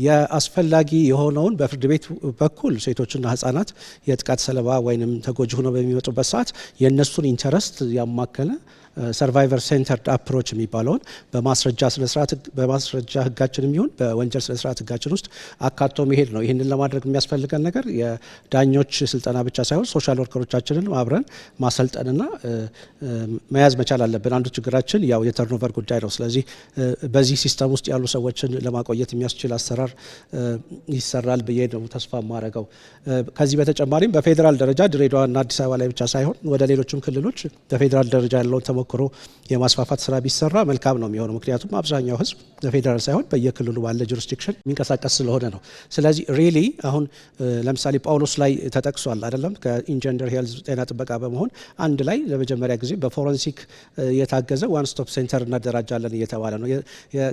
የአስፈላጊ የሆነውን በፍርድ ቤት በኩል ሴቶችና ህጻናት የጥቃት ሰለባ ወይም ተጎጂ ሆነው በሚመጡበት ሰዓት የእነሱን ኢንተረስት ያማከለ ሰርቫይቨር ሴንተርድ አፕሮች የሚባለውን በማስረጃ ህጋችን የሚሆን በወንጀል ስነ ስርዓት ህጋችን ውስጥ አካቶ መሄድ ነው። ይህንን ለማድረግ የሚያስፈልገን ነገር የዳኞች ስልጠና ብቻ ሳይሆን ሶሻል ወርከሮቻችንን አብረን ማሰልጠንና መያዝ መቻል አለብን። አንዱ ችግራችን ያው የተርኖቨር ጉዳይ ነው። ስለዚህ በዚህ ሲስተም ውስጥ ያሉ ሰዎችን ለማቆየት የሚያስችል አሰራር ይሰራል ብዬ ነው ተስፋ ማረገው። ከዚህ በተጨማሪም በፌዴራል ደረጃ ድሬዳዋና አዲስ አበባ ላይ ብቻ ሳይሆን ወደ ሌሎችም ክልሎች በፌዴራል ደረጃ ያለውን ተሞክሮ የማስፋፋት ስራ ቢሰራ መልካም ነው የሚሆነው። ምክንያቱም አብዛኛው ህዝብ በፌዴራል ሳይሆን በየክልሉ ባለ ጁሪስዲክሽን የሚንቀሳቀስ ስለሆነ ነው። ስለዚህ ሪሊ አሁን ለምሳሌ ጳውሎስ ላይ ተጠቅሷል አይደለም? ከኢንጀንደር ሄልዝ ጤና ጥበቃ በመሆን አንድ ላይ ለመጀመሪያ ጊዜ በፎረንሲክ የታገዘ ዋን ስቶፕ ሴንተር እናደራጃለን እየተባለ ነው።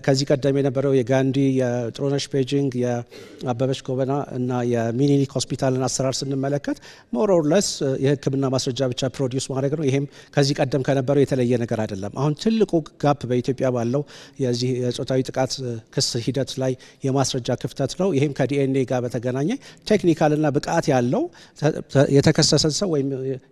ከዚህ ቀደም የነበረው የጋንዲ የጥሩነሽ ቤጂንግ የአበበች ጎበና እና የሚኒሊክ ሆስፒታልን አሰራር ስንመለከት ሞር ኦር ለስ የህክምና ማስረጃ ብቻ ፕሮዲውስ ማድረግ ነው። ይሄም ከዚህ ቀደም ከነበረው የተለየ ነገር አይደለም። አሁን ትልቁ ጋፕ በኢትዮጵያ ባለው የዚህ የጾታዊ ጥቃት ክስ ሂደት ላይ የማስረጃ ክፍተት ነው። ይሄም ከዲኤንኤ ጋር በተገናኘ ቴክኒካልና ብቃት ያለው የተከሰሰን ሰው ወይም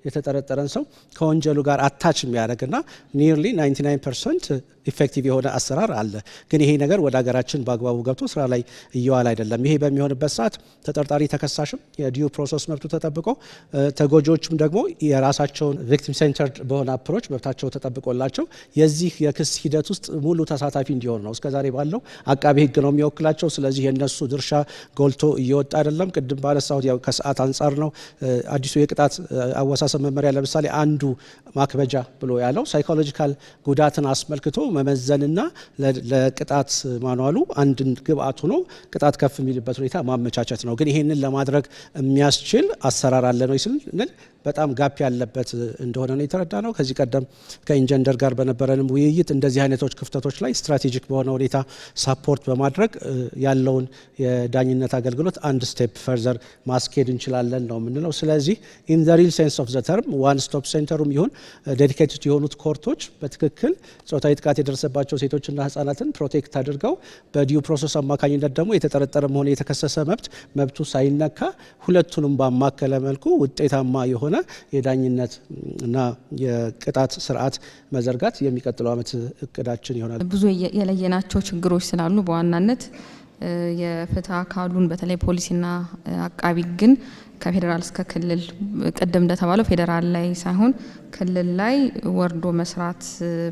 የተጠረጠረን ሰው ከወንጀሉ ጋር አታች የሚያደርግና ኒርሊ 99% ኢፌክቲቭ የሆነ አሰራር አለ። ግን ይሄ ነገር ወደ ሀገራችን በአግባቡ ገብቶ ስራ ላይ እየዋለ አይደለም። ይሄ በሚሆንበት ሰዓት ተጠርጣሪ ተከሳሽም የዲዩ ፕሮሰስ መብቱ ተጠብቆ ተጎጂዎችም ደግሞ የራሳቸውን ቪክቲም ሴንተርድ በሆነ አፕሮች መብታቸው ተጠብቆላቸው የዚህ የክስ ሂደት ውስጥ ሙሉ ተሳታፊ እንዲሆን ነው። እስከዛሬ ባለው አቃቤ ሕግ ነው የሚወክላቸው። ስለዚህ የነሱ ድርሻ ጎልቶ እየወጣ አይደለም። ቅድም ባነሳሁት ያው ከሰዓት አንጻር ነው። አዲሱ የቅጣት አወሳሰብ መመሪያ ለምሳሌ አንዱ ማክበጃ ብሎ ያለው ሳይኮሎጂካል ጉዳትን አስመልክቶ መመዘንና ለቅጣት ማኗሉ አንድን ግብአት ሆኖ ቅጣት ከፍ የሚልበት ሁኔታ ማመቻቸት ነው። ግን ይሄንን ለማድረግ የሚያስችል አሰራር አለ ነው ስንል በጣም ጋፕ ያለበት እንደሆነ ነው የተረዳ ነው። ከዚህ ቀደም ከኢንጀንደር ጋር በነበረንም ውይይት እንደዚህ አይነቶች ክፍተቶች ላይ ስትራቴጂክ በሆነ ሁኔታ ሳፖርት በማድረግ ያለውን የዳኝነት አገልግሎት አንድ ስቴፕ ፈርዘር ማስኬድ እንችላለን ነው የምንለው። ስለዚህ ኢን ዘ ሪል ሴንስ ኦፍ ዘ ተርም ዋን ስቶፕ ሴንተሩም ይሁን ዴዲኬትድ የሆኑት ኮርቶች በትክክል ጾታዊ ጥቃት የደረሰባቸው ሴቶችና ህጻናትን ፕሮቴክት አድርገው በዲዩ ፕሮሰስ አማካኝነት ደግሞ የተጠረጠረ መሆን የተከሰሰ መብቱ ሳይነካ ሁለቱንም ባማከለ መልኩ ውጤታማ የሆነ የዳኝነት እና የቅጣት ስርዓት መዘርጋት የሚቀጥለው ዓመት እቅዳችን ይሆናል። ብዙ የለየናቸው ችግሮች ስላሉ በዋናነት የፍትህ አካሉን በተለይ ፖሊስና አቃቢ ግን ከፌዴራል እስከ ክልል ቀደም እንደተባለው ፌዴራል ላይ ሳይሆን ክልል ላይ ወርዶ መስራት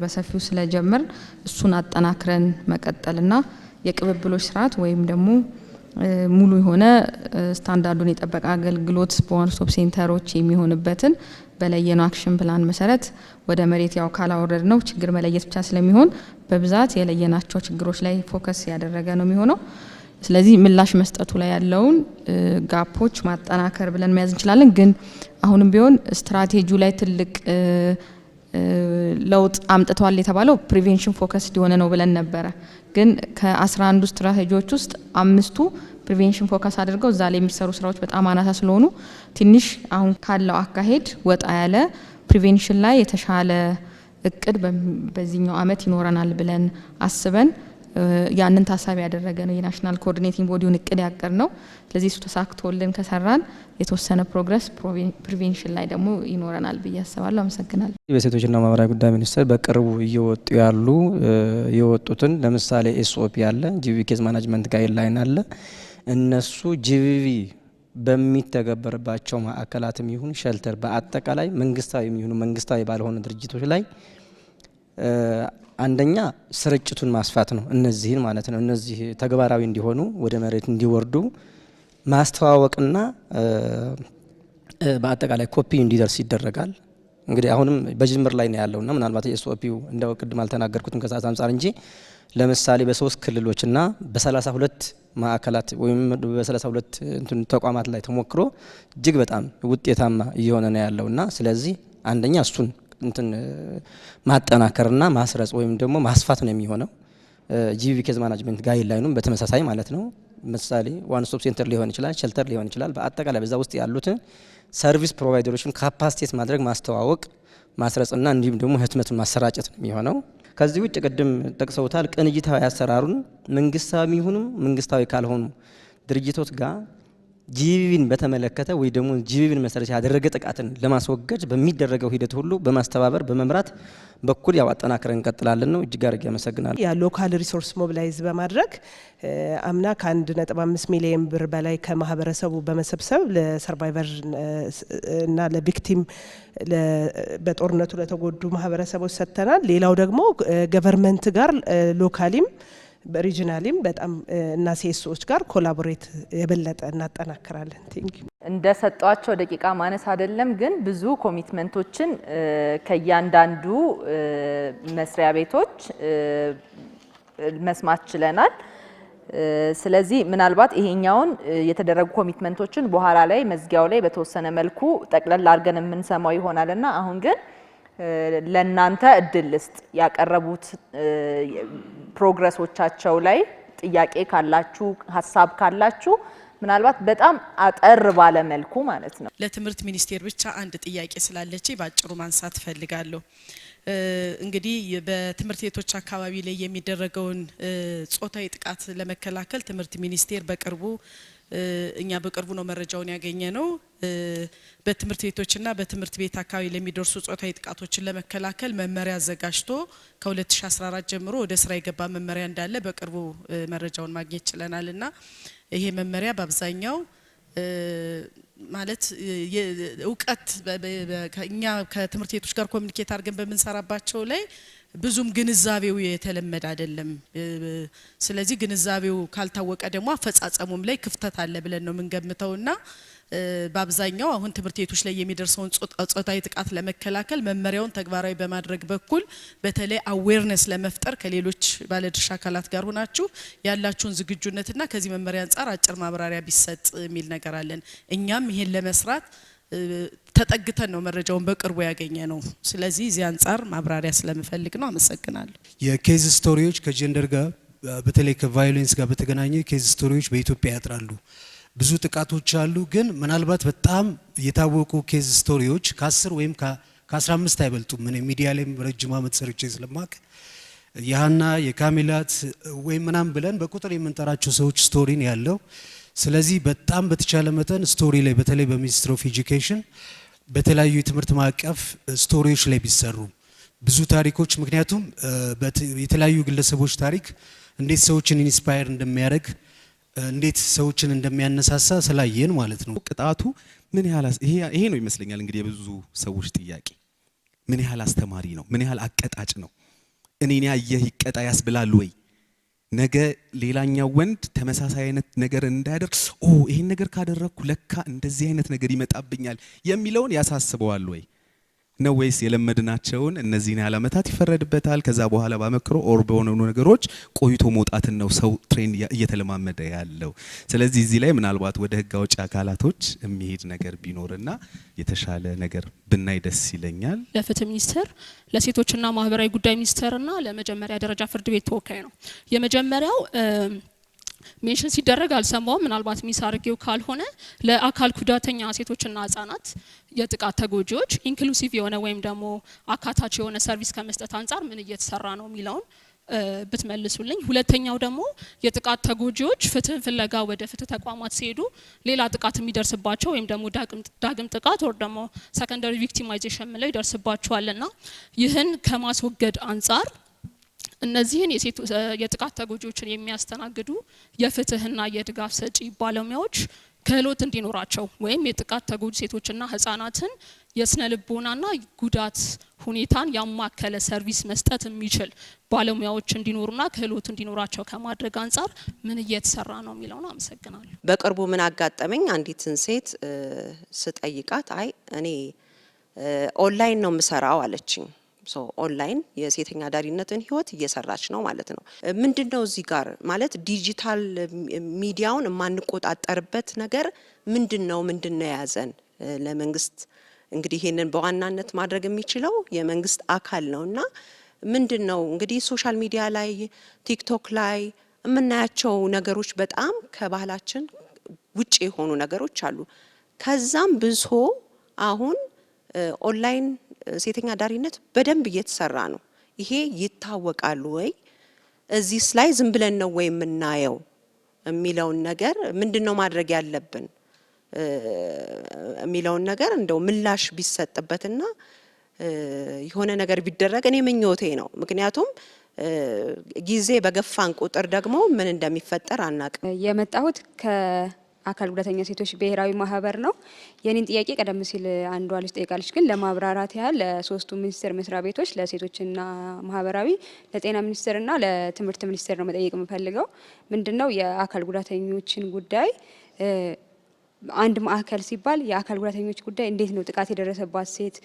በሰፊው ስለጀመር እሱን አጠናክረን መቀጠልና የቅብብሎች ስርዓት ወይም ደግሞ ሙሉ የሆነ ስታንዳርዱን የጠበቀ አገልግሎት በዋን ስቶፕ ሴንተሮች የሚሆንበትን በለየነው አክሽን ፕላን መሰረት ወደ መሬት ያው ካላወረድ ነው ችግር መለየት ብቻ ስለሚሆን በብዛት የለየናቸው ችግሮች ላይ ፎከስ ያደረገ ነው የሚሆነው። ስለዚህ ምላሽ መስጠቱ ላይ ያለውን ጋፖች ማጠናከር ብለን መያዝ እንችላለን። ግን አሁንም ቢሆን ስትራቴጂው ላይ ትልቅ ለውጥ አምጥቷል የተባለው ፕሪቬንሽን ፎከስ ሊሆነ ነው ብለን ነበረ። ግን ከ11 ስትራቴጂዎች ውስጥ 5ቱ ፕሪቬንሽን ፎከስ አድርገው እዛ ላይ የሚሰሩ ስራዎች በጣም አናሳ ስለሆኑ ትንሽ አሁን ካለው አካሄድ ወጣ ያለ ፕሪቬንሽን ላይ የተሻለ እቅድ በዚህኛው አመት ይኖረናል ብለን አስበን ያንን ታሳቢ ያደረገ ነው የናሽናል ኮኦርዲኔቲንግ ቦዲውን እቅድ ያቀር ነው። ስለዚህ እሱ ተሳክቶልን ከሰራን የተወሰነ ፕሮግረስ ፕሪቬንሽን ላይ ደግሞ ይኖረናል ብዬ አስባለሁ። አመሰግናለሁ። በሴቶችና ማህበራዊ ጉዳይ ሚኒስቴር በቅርቡ እየወጡ ያሉ የወጡትን ለምሳሌ ኤስኦፒ አለ፣ ጂቪቪ ኬዝ ማኔጅመንት ጋይድላይን አለ። እነሱ ጂቪቪ በሚተገበርባቸው ማዕከላትም ይሁን ሸልተር በአጠቃላይ መንግስታዊ የሚሆኑ መንግስታዊ ባልሆኑ ድርጅቶች ላይ አንደኛ ስርጭቱን ማስፋት ነው። እነዚህን ማለት ነው እነዚህ ተግባራዊ እንዲሆኑ ወደ መሬት እንዲወርዱ ማስተዋወቅና በአጠቃላይ ኮፒ እንዲደርስ ይደረጋል። እንግዲህ አሁንም በጅምር ላይ ነው ያለውና ምናልባት የኤስኦፒው እንደው ቅድም አልተናገርኩትም ከሰዓት አንጻር እንጂ ለምሳሌ በ3 ክልሎችና በ32 ማዕከላት ወይም በ32 እንትን ተቋማት ላይ ተሞክሮ እጅግ በጣም ውጤታማ እየሆነ ነው ያለውና ስለዚህ አንደኛ እሱን እንትን ማጠናከርና ማስረጽ ወይም ደግሞ ማስፋት ነው የሚሆነው። ጂቪቪ ኬዝ ማኔጅመንት ጋይድላይኑም በተመሳሳይ ማለት ነው። ምሳሌ ዋን ስቶፕ ሴንተር ሊሆን ይችላል፣ ሸልተር ሊሆን ይችላል። በአጠቃላይ በዛ ውስጥ ያሉትን ሰርቪስ ፕሮቫይደሮችን ካፓሲቴት ማድረግ ማስተዋወቅ፣ ማስረጽና እንዲሁም ደግሞ ህትመቱን ማሰራጨት ነው የሚሆነው። ከዚህ ውጭ ቅድም ጠቅሰውታል፣ ቅንጅታዊ አሰራሩን መንግስታዊ ይሁኑ መንግስታዊ ካልሆኑ ድርጅቶች ጋር ጂቪቪን በተመለከተ ወይ ደግሞ ጂቪቪን መሰረት ያደረገ ጥቃትን ለማስወገድ በሚደረገው ሂደት ሁሉ በማስተባበር በመምራት በኩል ያው አጠናክረን እንቀጥላለን ነው። እጅግ አድርጌ አመሰግናለሁ። ያ ሎካል ሪሶርስ ሞቢላይዝ በማድረግ አምና ከ1.5 ሚሊዮን ብር በላይ ከማህበረሰቡ በመሰብሰብ ለሰርቫይቨር እና ለቪክቲም በጦርነቱ ለተጎዱ ማህበረሰቦች ሰጥተናል። ሌላው ደግሞ ገቨርንመንት ጋር ሎካሊም በሪጂናሊም በጣም እና ሴሶች ጋር ኮላቦሬት የበለጠ እናጠናክራለን። ቲንክ እንደሰጧቸው ደቂቃ ማነስ አይደለም፣ ግን ብዙ ኮሚትመንቶችን ከያንዳንዱ መስሪያ ቤቶች መስማት ችለናል። ስለዚህ ምናልባት ይሄኛውን የተደረጉ ኮሚትመንቶችን በኋላ ላይ መዝጊያው ላይ በተወሰነ መልኩ ጠቅለል አድርገን የምንሰማው ይሆናልና አሁን ግን ለናንተ እድል ልስጥ ያቀረቡት ፕሮግረሶቻቸው ላይ ጥያቄ ካላችሁ ሀሳብ ካላችሁ ምናልባት በጣም አጠር ባለ መልኩ ማለት ነው። ለትምህርት ሚኒስቴር ብቻ አንድ ጥያቄ ስላለች ባጭሩ ማንሳት ፈልጋለሁ። እንግዲህ በትምህርት ቤቶች አካባቢ ላይ የሚደረገውን ጾታዊ ጥቃት ለመከላከል ትምህርት ሚኒስቴር በቅርቡ እኛ በቅርቡ ነው መረጃውን ያገኘ ነው። በትምህርት ቤቶችና በትምህርት ቤት አካባቢ ለሚደርሱ ጾታዊ ጥቃቶችን ለመከላከል መመሪያ አዘጋጅቶ ከ2014 ጀምሮ ወደ ስራ የገባ መመሪያ እንዳለ በቅርቡ መረጃውን ማግኘት ችለናልና ይሄ መመሪያ በአብዛኛው ማለት እውቀት እኛ ከትምህርት ቤቶች ጋር ኮሚኒኬት አድርገን በመንሰራባቸው ላይ ብዙም ግንዛቤው የተለመደ አይደለም። ስለዚህ ግንዛቤው ካልታወቀ ደግሞ አፈጻጸሙም ላይ ክፍተት አለ ብለን ነው የምንገምተውና በአብዛኛው አሁን ትምህርት ቤቶች ላይ የሚደርሰውን ጾታዊ ጥቃት ለመከላከል መመሪያውን ተግባራዊ በማድረግ በኩል በተለይ አዌርነስ ለመፍጠር ከሌሎች ባለድርሻ አካላት ጋር ሆናችሁ ያላችሁን ዝግጁነትና ከዚህ መመሪያ አንጻር አጭር ማብራሪያ ቢሰጥ የሚል ነገር አለን። እኛም ይሄን ለመስራት ተጠግተን ነው መረጃውን በቅርቡ ያገኘ ነው። ስለዚህ እዚህ አንጻር ማብራሪያ ስለምፈልግ ነው። አመሰግናለሁ። የኬዝ ስቶሪዎች ከጀንደር ጋር በተለይ ከቫዮሌንስ ጋር በተገናኘ ኬዝ ስቶሪዎች በኢትዮጵያ ያጥራሉ። ብዙ ጥቃቶች አሉ፣ ግን ምናልባት በጣም የታወቁ ኬዝ ስቶሪዎች ከ10 ወይም ከ15 አይበልጡም። ምን ሚዲያ ላይ ረጅም ዓመት ሰርቼ ስለማቅ የሀና የካሚላት ወይም ምናምን ብለን በቁጥር የምንጠራቸው ሰዎች ስቶሪን ያለው። ስለዚህ በጣም በተቻለ መጠን ስቶሪ ላይ በተለይ በሚኒስትር ኦፍ ኤጁኬሽን በተለያዩ የትምህርት ማዕቀፍ ስቶሪዎች ላይ ቢሰሩ ብዙ ታሪኮች፣ ምክንያቱም የተለያዩ ግለሰቦች ታሪክ እንዴት ሰዎችን ኢንስፓየር እንደሚያደርግ እንዴት ሰዎችን እንደሚያነሳሳ ስላየን ማለት ነው። ቅጣቱ ምን ያህል ይሄ ነው ይመስለኛል እንግዲህ የብዙ ሰዎች ጥያቄ፣ ምን ያህል አስተማሪ ነው? ምን ያህል አቀጣጭ ነው? እኔን ያየህ ይቀጣ ያስብላል ወይ? ነገ ሌላኛው ወንድ ተመሳሳይ አይነት ነገር እንዳያደርግ ይሄን ነገር ካደረግኩ ለካ እንደዚህ አይነት ነገር ይመጣብኛል የሚለውን ያሳስበዋል ወይ ነው? ወይስ የለመድናቸውን እነዚህን ያህል ዓመታት ይፈረድበታል፣ ከዛ በኋላ ባመክሮ ኦር በሆኑ ነገሮች ቆይቶ መውጣትን ነው ሰው ትሬንድ እየተለማመደ ያለው? ስለዚህ እዚህ ላይ ምናልባት ወደ ህግ አውጪ አካላቶች የሚሄድ ነገር ቢኖርና የተሻለ ነገር ብናይ ደስ ይለኛል። ለፍትህ ሚኒስቴር፣ ለሴቶችና ማህበራዊ ጉዳይ ሚኒስቴርና ለመጀመሪያ ደረጃ ፍርድ ቤት ተወካይ ነው። የመጀመሪያው ሜንሽን ሲደረግ አልሰማውም፣ ምናልባት ሚስ አድርጌው ካልሆነ ለአካል ጉዳተኛ ሴቶችና ህጻናት የጥቃት ተጎጂዎች ኢንክሉሲቭ የሆነ ወይም ደግሞ አካታች የሆነ ሰርቪስ ከመስጠት አንጻር ምን እየተሰራ ነው የሚለውን ብትመልሱልኝ። ሁለተኛው ደግሞ የጥቃት ተጎጂዎች ፍትህ ፍለጋ ወደ ፍትህ ተቋማት ሲሄዱ ሌላ ጥቃት የሚደርስባቸው ወይም ደግሞ ዳግም ጥቃት ወር ደግሞ ሰከንዳሪ ቪክቲማይዜሽን ላይ ይደርስባቸዋልና ይህን ከማስወገድ አንጻር እነዚህን የጥቃት ተጎጂዎችን የሚያስተናግዱ የፍትህና የድጋፍ ሰጪ ባለሙያዎች ክህሎት እንዲኖራቸው ወይም የጥቃት ተጎጂ ሴቶችና ህጻናትን የስነ ልቦናና ጉዳት ሁኔታን ያማከለ ሰርቪስ መስጠት የሚችል ባለሙያዎች እንዲኖሩና ክህሎት እንዲኖራቸው ከማድረግ አንጻር ምን እየተሰራ ነው የሚለው ነው። አመሰግናለሁ። በቅርቡ ምን አጋጠመኝ፣ አንዲትን ሴት ስጠይቃት አይ እኔ ኦንላይን ነው የምሰራው አለችኝ። ኦንላይን የሴተኛ አዳሪነትን ህይወት እየሰራች ነው ማለት ነው። ምንድነው እዚህ ጋር ማለት ዲጂታል ሚዲያውን የማንቆጣጠርበት ነገር ምንድነው የያዘን? ለመንግስት እንግዲህ ይሄንን በዋናነት ማድረግ የሚችለው የመንግስት አካል ነውና ምንድነው እንግዲህ ሶሻል ሚዲያ ላይ ቲክቶክ ላይ የምናያቸው ነገሮች በጣም ከባህላችን ውጪ የሆኑ ነገሮች አሉ። ከዛም ብሶ አሁን ኦንላይን ሴተኛ አዳሪነት በደንብ እየተሰራ ነው። ይሄ ይታወቃል ወይ? እዚህስ ላይ ዝም ብለን ነው ወይ የምናየው የሚለውን ነገር ምንድነው ማድረግ ያለብን የሚለውን ነገር እንደው ምላሽ ቢሰጥበትና የሆነ ነገር ቢደረግ እኔ ምኞቴ ነው። ምክንያቱም ጊዜ በገፋን ቁጥር ደግሞ ምን እንደሚፈጠር አናውቅም። የመጣሁት አካል ጉዳተኛ ሴቶች ብሔራዊ ማህበር ነው። የኔን ጥያቄ ቀደም ሲል አንዷ ልጅ ጠይቃለች፣ ግን ለማብራራት ያህል ለሶስቱ ሚኒስቴር መስሪያ ቤቶች ለሴቶችና ማህበራዊ፣ ለጤና ሚኒስቴርና ለትምህርት ሚኒስቴር ነው መጠየቅ የምፈልገው። ምንድነው የአካል ጉዳተኞችን ጉዳይ አንድ ማዕከል ሲባል የአካል ጉዳተኞች ጉዳይ እንዴት ነው ጥቃት የደረሰባት ሴት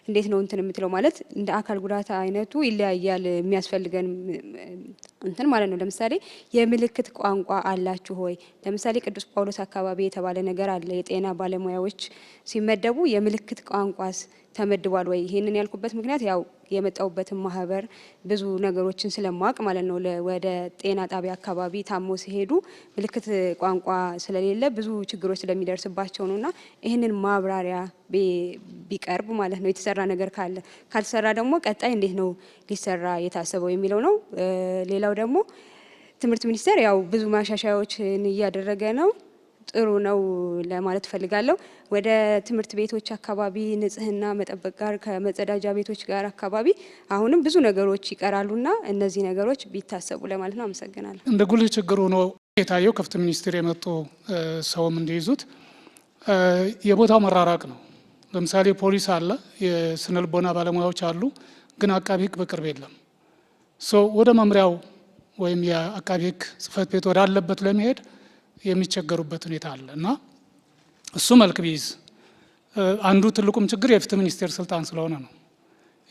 እንዴት ነው እንትን የምትለው ማለት እንደ አካል ጉዳት አይነቱ ይለያያል የሚያስፈልገን እንትን ማለት ነው። ለምሳሌ የምልክት ቋንቋ አላችሁ ሆይ? ለምሳሌ ቅዱስ ጳውሎስ አካባቢ የተባለ ነገር አለ። የጤና ባለሙያዎች ሲመደቡ የምልክት ቋንቋስ ተመድቧል ወይ? ይሄንን ያልኩበት ምክንያት ያው የመጣውበትን ማህበር ብዙ ነገሮችን ስለማወቅ ማለት ነው። ወደ ጤና ጣቢያ አካባቢ ታሞ ሲሄዱ ምልክት ቋንቋ ስለሌለ ብዙ ችግሮች ስለሚደርስባቸው ነውና ይህንን ማብራሪያ ቢቀርብ ማለት ነው። የተሰራ ነገር ካለ ካልተሰራ ደግሞ ቀጣይ እንዴት ነው ሊሰራ የታሰበው የሚለው ነው። ሌላው ደግሞ ትምህርት ሚኒስቴር ያው ብዙ ማሻሻያዎችን እያደረገ ነው። ጥሩ ነው ለማለት ፈልጋለሁ። ወደ ትምህርት ቤቶች አካባቢ ንጽህና መጠበቅ ጋር ከመጸዳጃ ቤቶች ጋር አካባቢ አሁንም ብዙ ነገሮች ይቀራሉና እነዚህ ነገሮች ቢታሰቡ ለማለት ነው። አመሰግናለሁ። እንደ ጉልህ ችግር ሆኖ የታየው ከፍትህ ሚኒስቴር የመጡ ሰውም እንዲይዙት የቦታው መራራቅ ነው። ለምሳሌ ፖሊስ አለ፣ የስነ ልቦና ባለሙያዎች አሉ፣ ግን አቃቢ ህግ በቅርብ የለም። ወደ መምሪያው ወይም የአቃቢ ህግ ጽህፈት ቤት ወዳለበት ለመሄድ የሚቸገሩበት ሁኔታ አለ እና እሱ መልክ ቢይዝ አንዱ ትልቁም ችግር የፍትህ ሚኒስቴር ስልጣን ስለሆነ ነው።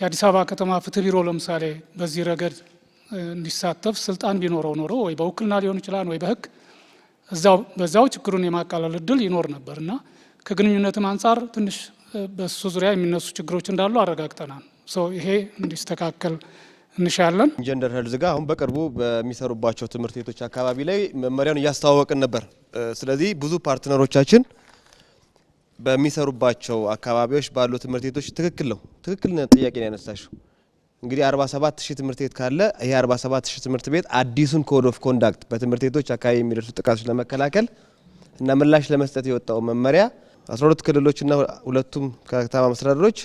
የአዲስ አበባ ከተማ ፍትህ ቢሮ ለምሳሌ በዚህ ረገድ እንዲሳተፍ ስልጣን ቢኖረው ኖሮ ወይ በውክልና ሊሆን ይችላል ወይ በህግ በዛው ችግሩን የማቃለል እድል ይኖር ነበር እና ከግንኙነትም አንጻር ትንሽ በሱ ዙሪያ የሚነሱ ችግሮች እንዳሉ አረጋግጠናል። ይሄ እንዲስተካከል እንሻለን። ጀንደር ሄልዝ ጋር አሁን በቅርቡ በሚሰሩባቸው ትምህርት ቤቶች አካባቢ ላይ መመሪያውን እያስተዋወቅን ነበር። ስለዚህ ብዙ ፓርትነሮቻችን በሚሰሩባቸው አካባቢዎች ባሉ ትምህርት ቤቶች ትክክል ጥያቄ ነው ያነሳሽው። እንግዲህ 47000 ትምህርት ቤት ካለ ይሄ 47000 ትምህርት ቤት አዲሱን ኮድ ኦፍ ኮንዳክት በትምህርት ቤቶች አካባቢ የሚደርሱ ጥቃቶች ለመከላከል እና ምላሽ ለመስጠት የወጣው መመሪያ 12 ክልሎችና ሁለቱም ከተማ መስተዳድሮች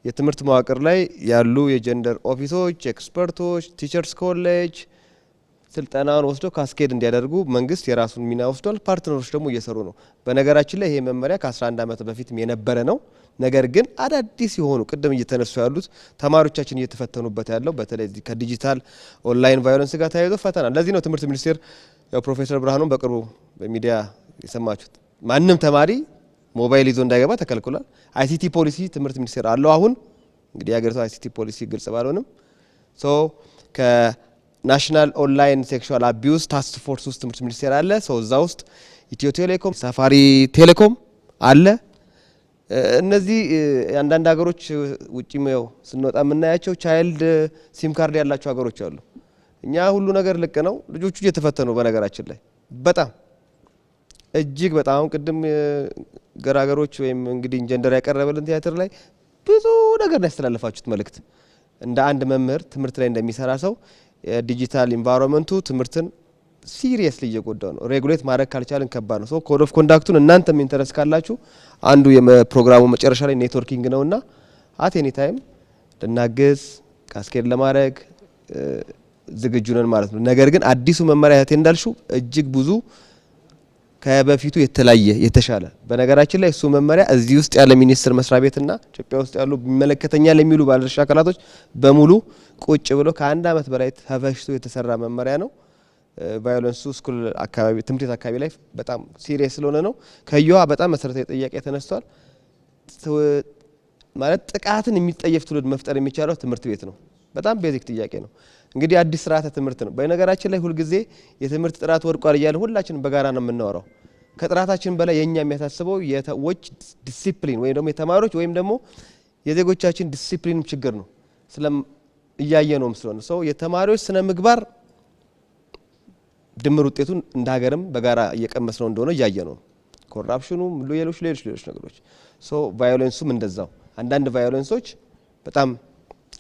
የትምህርት መዋቅር ላይ ያሉ የጀንደር ኦፊሶች፣ ኤክስፐርቶች፣ ቲቸርስ ኮሌጅ ስልጠናውን ወስደው ካስኬድ እንዲያደርጉ መንግስት የራሱን ሚና ወስዷል። ፓርትነሮች ደግሞ እየሰሩ ነው። በነገራችን ላይ ይሄ መመሪያ ከ11 ዓመት በፊትም የነበረ ነው። ነገር ግን አዳዲስ የሆኑ ቅድም እየተነሱ ያሉት ተማሪዎቻችን እየተፈተኑበት ያለው በተለይ ከዲጂታል ኦንላይን ቫዮለንስ ጋር ተያይዞ ፈተና። ለዚህ ነው ትምህርት ሚኒስቴር ያው ፕሮፌሰር ብርሃኑም በቅርቡ በሚዲያ የሰማችሁት ማንም ተማሪ ሞባይል ይዞ እንዳይገባ ተከልክሏል። አይሲቲ ፖሊሲ ትምህርት ሚኒስቴር አለው። አሁን እንግዲህ የሀገሪቱ አይሲቲ ፖሊሲ ግልጽ ባልሆንም ከናሽናል ኦንላይን ሴክሹዋል አቢዩዝ ታስክ ፎርስ ውስጥ ትምህርት ሚኒስቴር አለ። እዛ ውስጥ ኢትዮ ቴሌኮም፣ ሳፋሪ ቴሌኮም አለ። እነዚህ አንዳንድ ሀገሮች ውጪ ነው ስንወጣ የምናያቸው ቻይልድ ሲም ካርድ ያላቸው ሀገሮች አሉ። እኛ ሁሉ ነገር ልቅ ነው። ልጆቹ እየተፈተኑ በነገራችን ላይ በጣም እጅግ በጣም ቅድም ገራገሮች ወይም እንግዲህ ጀንደር ያቀረበልን ቲያትር ላይ ብዙ ነገር ነው ያስተላለፋችሁት መልእክት። እንደ አንድ መምህር ትምህርት ላይ እንደሚሰራ ሰው ዲጂታል ኢንቫይሮንመንቱ ትምህርትን ሲሪየስሊ እየጎዳው ነው። ሬጉሌት ማድረግ ካልቻልን ከባድ ነው። ኮድ ኦፍ ኮንዳክቱን እናንተም ኢንተረስት ካላችሁ አንዱ የፕሮግራሙ መጨረሻ ላይ ኔትወርኪንግ ነውና አት ኤኒ ታይም ልናግዝ ካስኬድ ለማድረግ ዝግጁ ነን ማለት ነው። ነገር ግን አዲሱ መመሪያ እህቴ እንዳልሽው እጅግ ብዙ ከበፊቱ የተለየ የተሻለ በነገራችን ላይ እሱ መመሪያ እዚህ ውስጥ ያለ ሚኒስቴር መስሪያ ቤትና ኢትዮጵያ ውስጥ ያሉ ይመለከተኛል የሚሉ ባለድርሻ አካላቶች በሙሉ ቁጭ ብሎ ከአንድ ዓመት በላይ ተፈሽቶ የተሰራ መመሪያ ነው። ቫዮለንሱ ስኩል አካባቢ ትምህርት ቤት አካባቢ ላይ በጣም ሲሪየስ ስለሆነ ነው። ከየዋ በጣም መሰረታዊ ጥያቄ ተነስቷል። ማለት ጥቃትን የሚጠየፍ ትውልድ መፍጠር የሚቻለው ትምህርት ቤት ነው። በጣም ቤዚክ ጥያቄ ነው። እንግዲህ አዲስ ስርዓተ ትምህርት ነው። በነገራችን ላይ ሁልጊዜ የትምህርት ጥራት ወድቋል እያለ ሁላችን በጋራ ነው የምናወራው። ከጥራታችን በላይ የኛ የሚያሳስበው የተዎች ዲሲፕሊን ወይም ደግሞ የተማሪዎች ወይም ደግሞ የዜጎቻችን ዲሲፕሊን ችግር ነው። እያየ ነው ስለሆነ የተማሪዎች ስነ ምግባር ድምር ውጤቱን እንደ ሀገርም በጋራ እየቀመስ ነው እንደሆነ እያየ ነው። ኮራፕሽኑ ሌሎች ነገሮች ቫዮለንሱም እንደዛው አንዳንድ ቫዮለንሶች በጣም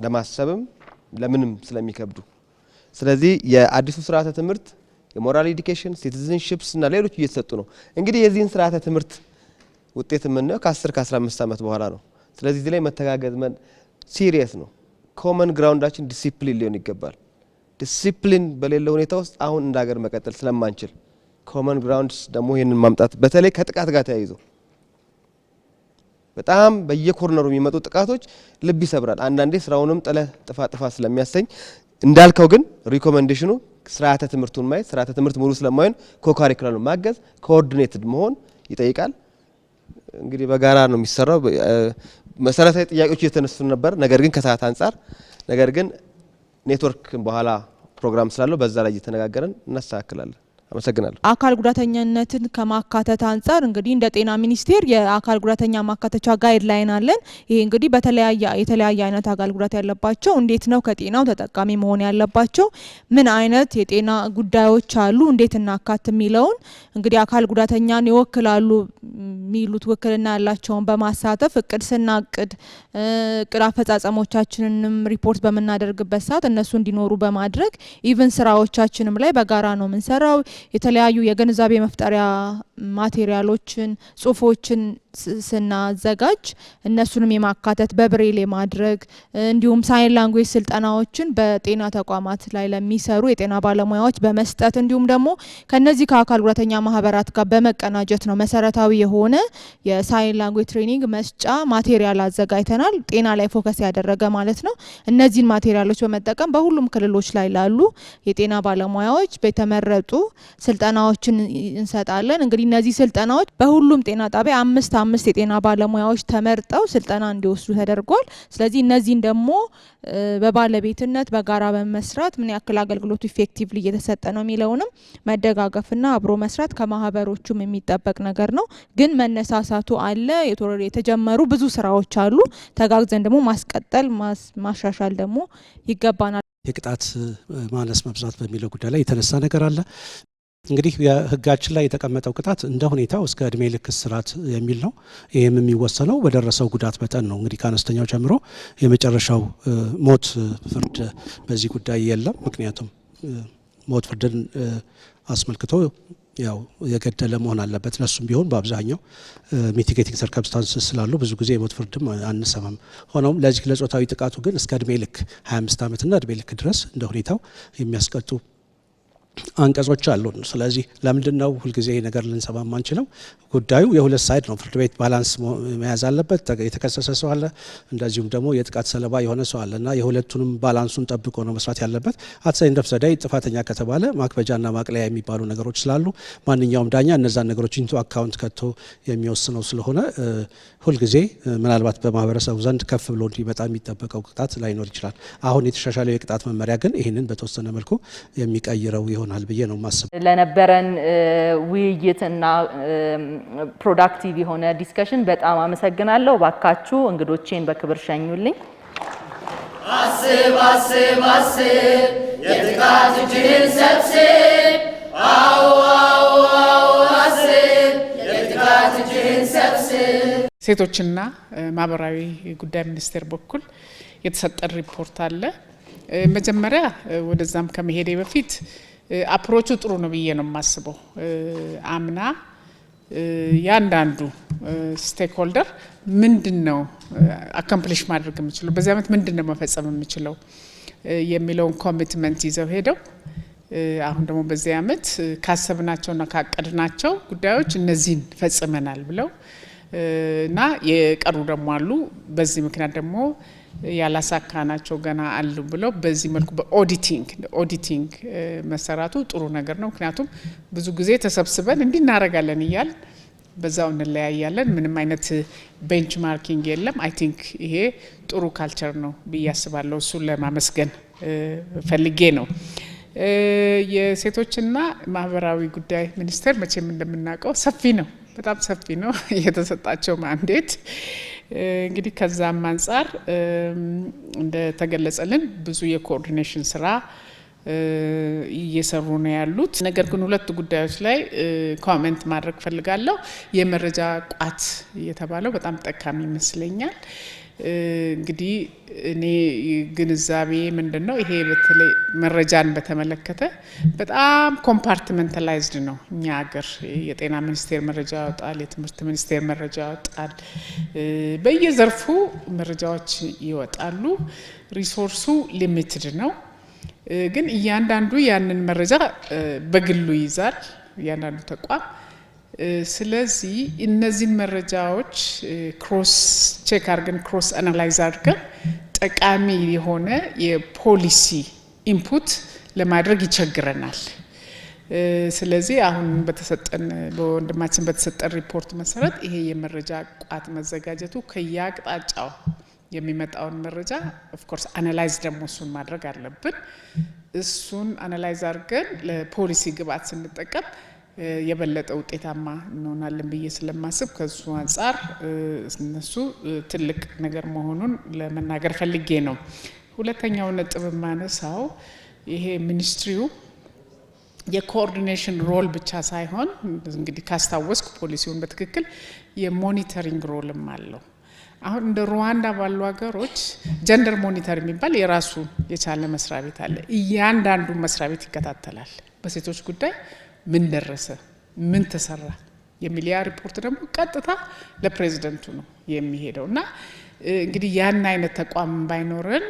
ለማሰብም ለምንም ስለሚከብዱ ስለዚህ የአዲሱ ስርዓተ ትምህርት የሞራል ኤዱኬሽን ሲቲዝንሺፕስ እና ሌሎች እየተሰጡ ነው። እንግዲህ የዚህን ስርዓተ ትምህርት ውጤት የምናየው ከ10 ከ15 ዓመት በኋላ ነው። ስለዚህ እዚህ ላይ መተጋገዝ ሲሪየስ ነው። ኮመን ግራውንዳችን ዲሲፕሊን ሊሆን ይገባል። ዲሲፕሊን በሌለ ሁኔታ ውስጥ አሁን እንደ ሀገር መቀጠል ስለማንችል ኮመን ግራውንድስ ደግሞ ይሄንን ማምጣት በተለይ ከጥቃት ጋር ተያይዞ በጣም በየኮርነሩ የሚመጡ ጥቃቶች ልብ ይሰብራል። አንዳንዴ ስራውንም ጥፋ ስለሚያሰኝ እንዳልከው ግን ሪኮሜንዴሽኑ ስርዓተ ትምህርቱን ማየት ስርዓተ ትምህርት ሙሉ ስለማይሆን ኮካሪኩላም ማገዝ ኮኦርዲኔትድ መሆን ይጠይቃል። እንግዲህ በጋራ ነው የሚሰራው። መሰረታዊ ጥያቄዎች እየተነሱ ነበር። ነገር ግን ከሰዓት አንጻር ነገር ግን ኔትወርክ በኋላ ፕሮግራም ስላለው በዛ ላይ እየተነጋገረን እናስተካክላለን። አመሰግናለሁ። አካል ጉዳተኛነትን ከማካተት አንጻር እንግዲህ እንደ ጤና ሚኒስቴር የአካል ጉዳተኛ ማካተቻ ጋይድላይን አለን። ይሄ እንግዲህ የተለያየ አይነት አካል ጉዳት ያለባቸው እንዴት ነው ከጤናው ተጠቃሚ መሆን ያለባቸው፣ ምን አይነት የጤና ጉዳዮች አሉ፣ እንዴት እናካት የሚለውን እንግዲህ አካል ጉዳተኛን ይወክላሉ የሚሉት ውክልና ያላቸውን በማሳተፍ እቅድ ስናቅድ እቅድ አፈጻጸሞቻችንንም ሪፖርት በምናደርግበት ሰዓት እነሱ እንዲኖሩ በማድረግ ኢቭን ስራዎቻችንም ላይ በጋራ ነው የምንሰራው። የተለያዩ የግንዛቤ መፍጠሪያ ማቴሪያሎችን ጽሁፎችን ስናዘጋጅ እነሱንም የማካተት በብሬል የማድረግ እንዲሁም ሳይን ላንጉዌጅ ስልጠናዎችን በጤና ተቋማት ላይ ለሚሰሩ የጤና ባለሙያዎች በመስጠት እንዲሁም ደግሞ ከነዚህ ከአካል ጉዳተኛ ማህበራት ጋር በመቀናጀት ነው መሰረታዊ የሆነ የሳይን ላንጉዌጅ ትሬኒንግ መስጫ ማቴሪያል አዘጋጅተናል። ጤና ላይ ፎከስ ያደረገ ማለት ነው። እነዚህን ማቴሪያሎች በመጠቀም በሁሉም ክልሎች ላይ ላሉ የጤና ባለሙያዎች በተመረጡ ስልጠናዎችን እንሰጣለን። እንግዲህ እነዚህ ስልጠናዎች በሁሉም ጤና ጣቢያ 5 5 የጤና ባለሙያዎች ተመርጠው ስልጠና እንዲወስዱ ተደርጓል። ስለዚህ እነዚህን ደግሞ በባለቤትነት በጋራ በመስራት ምን ያክል አገልግሎቱ ኢፌክቲቭሊ እየተሰጠ ነው የሚለውንም መደጋገፍና አብሮ መስራት ከማህበሮቹም የሚጠበቅ ነገር ነው። ግን መነሳሳቱ አለ። የተጀመሩ ብዙ ስራዎች አሉ። ተጋግዘን ደግሞ ማስቀጠል ማሻሻል ደግሞ ይገባናል። የቅጣት ማነስ መብዛት በሚለው ጉዳይ ላይ የተነሳ ነገር አለ። እንግዲህ የህጋችን ላይ የተቀመጠው ቅጣት እንደ ሁኔታው እስከ እድሜ ልክ እስራት የሚል ነው። ይህም የሚወሰነው በደረሰው ጉዳት መጠን ነው። እንግዲህ ከአነስተኛው ጀምሮ የመጨረሻው ሞት ፍርድ በዚህ ጉዳይ የለም። ምክንያቱም ሞት ፍርድን አስመልክቶ ያው የገደለ መሆን አለበት። ለሱም ቢሆን በአብዛኛው ሚቲጌቲንግ ሰርከምስታንስ ስላሉ ብዙ ጊዜ የሞት ፍርድም አንሰማም። ሆኖም ለዚህ ለጾታዊ ጥቃቱ ግን እስከ እድሜ ልክ 25 ዓመትና እድሜ ልክ ድረስ እንደ ሁኔታው የሚያስቀጡ አንቀጾች አሉን። ስለዚህ ለምንድን ነው ሁልጊዜ ይሄ ነገር ልንሰማ ማንችለው? ጉዳዩ የሁለት ሳይድ ነው። ፍርድ ቤት ባላንስ መያዝ አለበት። የተከሰሰ ሰው አለ፣ እንደዚሁም ደግሞ የጥቃት ሰለባ የሆነ ሰው አለ እና የሁለቱንም ባላንሱን ጠብቆ ነው መስራት ያለበት። አትሳይ እንደፍሰዳይ ጥፋተኛ ከተባለ ማክበጃና ማቅለያ የሚባሉ ነገሮች ስላሉ ማንኛውም ዳኛ እነዛን ነገሮች ኢንቱ አካውንት ከቶ የሚወስነው ስለሆነ ሁልጊዜ ምናልባት በማህበረሰቡ ዘንድ ከፍ ብሎ እንዲመጣ የሚጠበቀው ቅጣት ላይኖር ይችላል። አሁን የተሻሻለው የቅጣት መመሪያ ግን ይህንን በተወሰነ መልኩ የሚቀይረው ይሆናል ብዬ ነው ማስብ። ለነበረን ውይይትና ፕሮዳክቲቭ የሆነ ዲስከሽን በጣም አመሰግናለሁ። ባካችሁ እንግዶቼን በክብር ሸኙልኝ። አስብ አስብ አስብ የጥቃት እጅህን ሰብስብ። አዎ አዎ አዎ አስብ የጥቃት እጅህን ሰብስብ። ሴቶችና ማህበራዊ ጉዳይ ሚኒስቴር በኩል የተሰጠ ሪፖርት አለ። መጀመሪያ ወደዛም ከመሄዴ በፊት አፕሮቹ ጥሩ ነው ብዬ ነው የማስበው። አምና ያንዳንዱ ስቴክሆልደር ምንድነው አካምፕሊሽ ማድረግ የሚችለው በዚህ ዓመት ምንድነው መፈጸም የሚችለው የሚለውን ኮሚትመንት ይዘው ሄደው አሁን ደግሞ በዚህ ዓመት ካሰብናቸውና ካቀድናቸው ጉዳዮች እነዚህን ፈጽመናል ብለው እና የቀሩ ደግሞ አሉ። በዚህ ምክንያት ደግሞ ያላሳካናቸው ገና አሉ ብለው በዚህ መልኩ በኦዲቲንግ መሰራቱ ጥሩ ነገር ነው። ምክንያቱም ብዙ ጊዜ ተሰብስበን እንዲናረጋለን እያል በዛው እንለያያለን። ምንም አይነት ቤንችማርኪንግ የለም። አይ ቲንክ ይሄ ጥሩ ካልቸር ነው ብዬ አስባለሁ። እሱን ለማመስገን ፈልጌ ነው። የሴቶችና ማህበራዊ ጉዳይ ሚኒስቴር መቼም እንደምናውቀው ሰፊ ነው፣ በጣም ሰፊ ነው የተሰጣቸው ማንዴት። እንግዲህ ከዛም አንጻር እንደተገለጸልን ብዙ የኮኦርዲኔሽን ስራ እየሰሩ ነው ያሉት። ነገር ግን ሁለት ጉዳዮች ላይ ኮሜንት ማድረግ ፈልጋለሁ። የመረጃ ቋት የተባለው በጣም ጠቃሚ ይመስለኛል። እንግዲህ እኔ ግንዛቤ ምንድነው ይሄ በተለይ መረጃን በተመለከተ በጣም ኮምፓርትመንታላይዝድ ነው። እኛ ሀገር የጤና ሚኒስቴር መረጃ ያወጣል፣ የትምህርት ሚኒስቴር መረጃ ያወጣል፣ በየዘርፉ መረጃዎች ይወጣሉ። ሪሶርሱ ሊሚትድ ነው። ግን እያንዳንዱ ያንን መረጃ በግሉ ይዛል እያንዳንዱ ተቋም። ስለዚህ እነዚህን መረጃዎች ክሮስ ቼክ አድርገን ክሮስ አናላይዝ አድርገን ጠቃሚ የሆነ የፖሊሲ ኢንፑት ለማድረግ ይቸግረናል። ስለዚህ አሁን በተሰጠን በወንድማችን በተሰጠን ሪፖርት መሰረት ይሄ የመረጃ ቋት መዘጋጀቱ ከየአቅጣጫው የሚመጣውን መረጃ ኦፍ ኮርስ አናላይዝ ደግሞ እሱን ማድረግ አለብን። እሱን አናላይዝ አድርገን ለፖሊሲ ግብዓት ስንጠቀም የበለጠ ውጤታማ እንሆናለን ብዬ ስለማስብ ከሱ አንጻር እነሱ ትልቅ ነገር መሆኑን ለመናገር ፈልጌ ነው። ሁለተኛው ነጥብ ማነሳው ይሄ ሚኒስትሪው የኮኦርዲኔሽን ሮል ብቻ ሳይሆን እንግዲህ ካስታወስኩ ፖሊሲውን በትክክል የሞኒተሪንግ ሮልም አለው። አሁን እንደ ሩዋንዳ ባሉ ሀገሮች ጀንደር ሞኒተር የሚባል የራሱ የቻለ መስሪያ ቤት አለ። እያንዳንዱ መስሪያ ቤት ይከታተላል። በሴቶች ጉዳይ ምን ደረሰ፣ ምን ተሰራ የሚል ያ ሪፖርት ደግሞ ቀጥታ ለፕሬዚደንቱ ነው የሚሄደው እና እንግዲህ ያን አይነት ተቋም ባይኖረን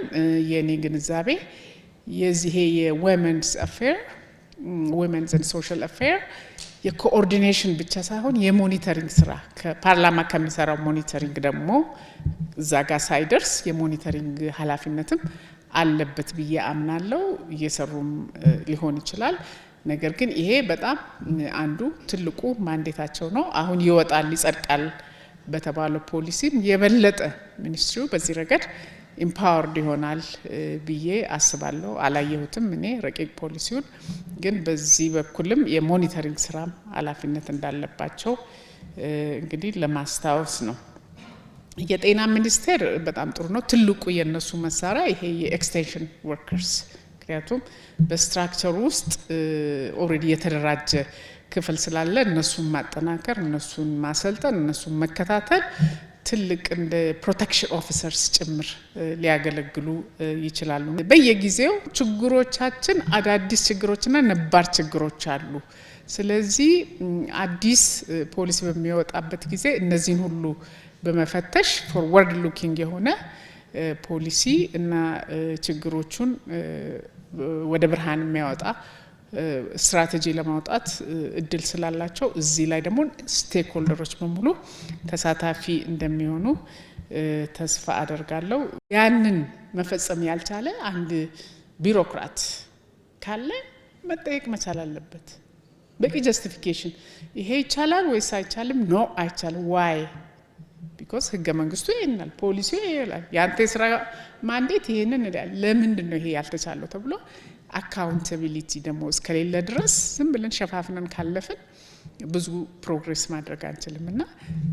የኔ ግንዛቤ የዚህ የወመንስ አፌር ወመንስ ኤንድ ሶሻል አፌር የኮኦርዲኔሽን ብቻ ሳይሆን የሞኒተሪንግ ስራ ከፓርላማ ከሚሰራው ሞኒተሪንግ ደግሞ እዛ ጋር ሳይደርስ የሞኒተሪንግ ኃላፊነትም አለበት ብዬ አምናለሁ። እየሰሩም ሊሆን ይችላል። ነገር ግን ይሄ በጣም አንዱ ትልቁ ማንዴታቸው ነው። አሁን ይወጣል፣ ይጸድቃል በተባለው ፖሊሲም የበለጠ ሚኒስትሪው በዚህ ረገድ ኢምፓወርድ ይሆናል ብዬ አስባለሁ። አላየሁትም እኔ ረቂቅ ፖሊሲውን፣ ግን በዚህ በኩልም የሞኒተሪንግ ስራም ኃላፊነት እንዳለባቸው እንግዲህ ለማስታወስ ነው። የጤና ሚኒስቴር በጣም ጥሩ ነው። ትልቁ የነሱ መሳሪያ ይሄ የኤክስቴንሽን ወርከርስ፣ ምክንያቱም በስትራክቸር ውስጥ ኦልሬዲ የተደራጀ ክፍል ስላለ እነሱን ማጠናከር፣ እነሱን ማሰልጠን፣ እነሱን መከታተል ትልቅ እንደ ፕሮቴክሽን ኦፊሰርስ ጭምር ሊያገለግሉ ይችላሉ። በየጊዜው ችግሮቻችን አዳዲስ ችግሮችና ነባር ችግሮች አሉ። ስለዚህ አዲስ ፖሊሲ በሚወጣበት ጊዜ እነዚህን ሁሉ በመፈተሽ ፎርወርድ ሉኪንግ የሆነ ፖሊሲ እና ችግሮቹን ወደ ብርሃን የሚያወጣ ስትራቴጂ ለማውጣት እድል ስላላቸው እዚህ ላይ ደግሞ ስቴክ ሆልደሮች በሙሉ ተሳታፊ እንደሚሆኑ ተስፋ አደርጋለሁ። ያንን መፈጸም ያልቻለ አንድ ቢሮክራት ካለ መጠየቅ መቻል አለበት። በቂ ጀስቲፊኬሽን ይሄ ይቻላል ወይስ አይቻልም? ኖ አይቻልም። ዋይ? ቢኮዝ ህገ መንግስቱ ይሄናል፣ ፖሊሲው ይላል፣ ያንተ ስራ ማንዴት ይሄንን ይላል። ለምንድን ነው ይሄ ያልተቻለው ተብሎ አካውንታቢሊቲ ደግሞ እስከሌለ ድረስ ዝም ብለን ሸፋፍነን ካለፍን ብዙ ፕሮግሬስ ማድረግ አንችልም። እና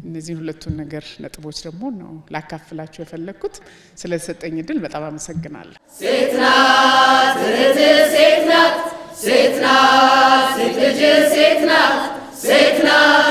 እነዚህ ሁለቱን ነገር ነጥቦች ደግሞ ነው ላካፍላችሁ የፈለግኩት። ስለተሰጠኝ እድል በጣም አመሰግናለሁ። ሴት ናት እህትህ፣ ሴት ናት፣ ሴት ናት ሴት ልጅህ፣ ሴት ናት፣ ሴት ናት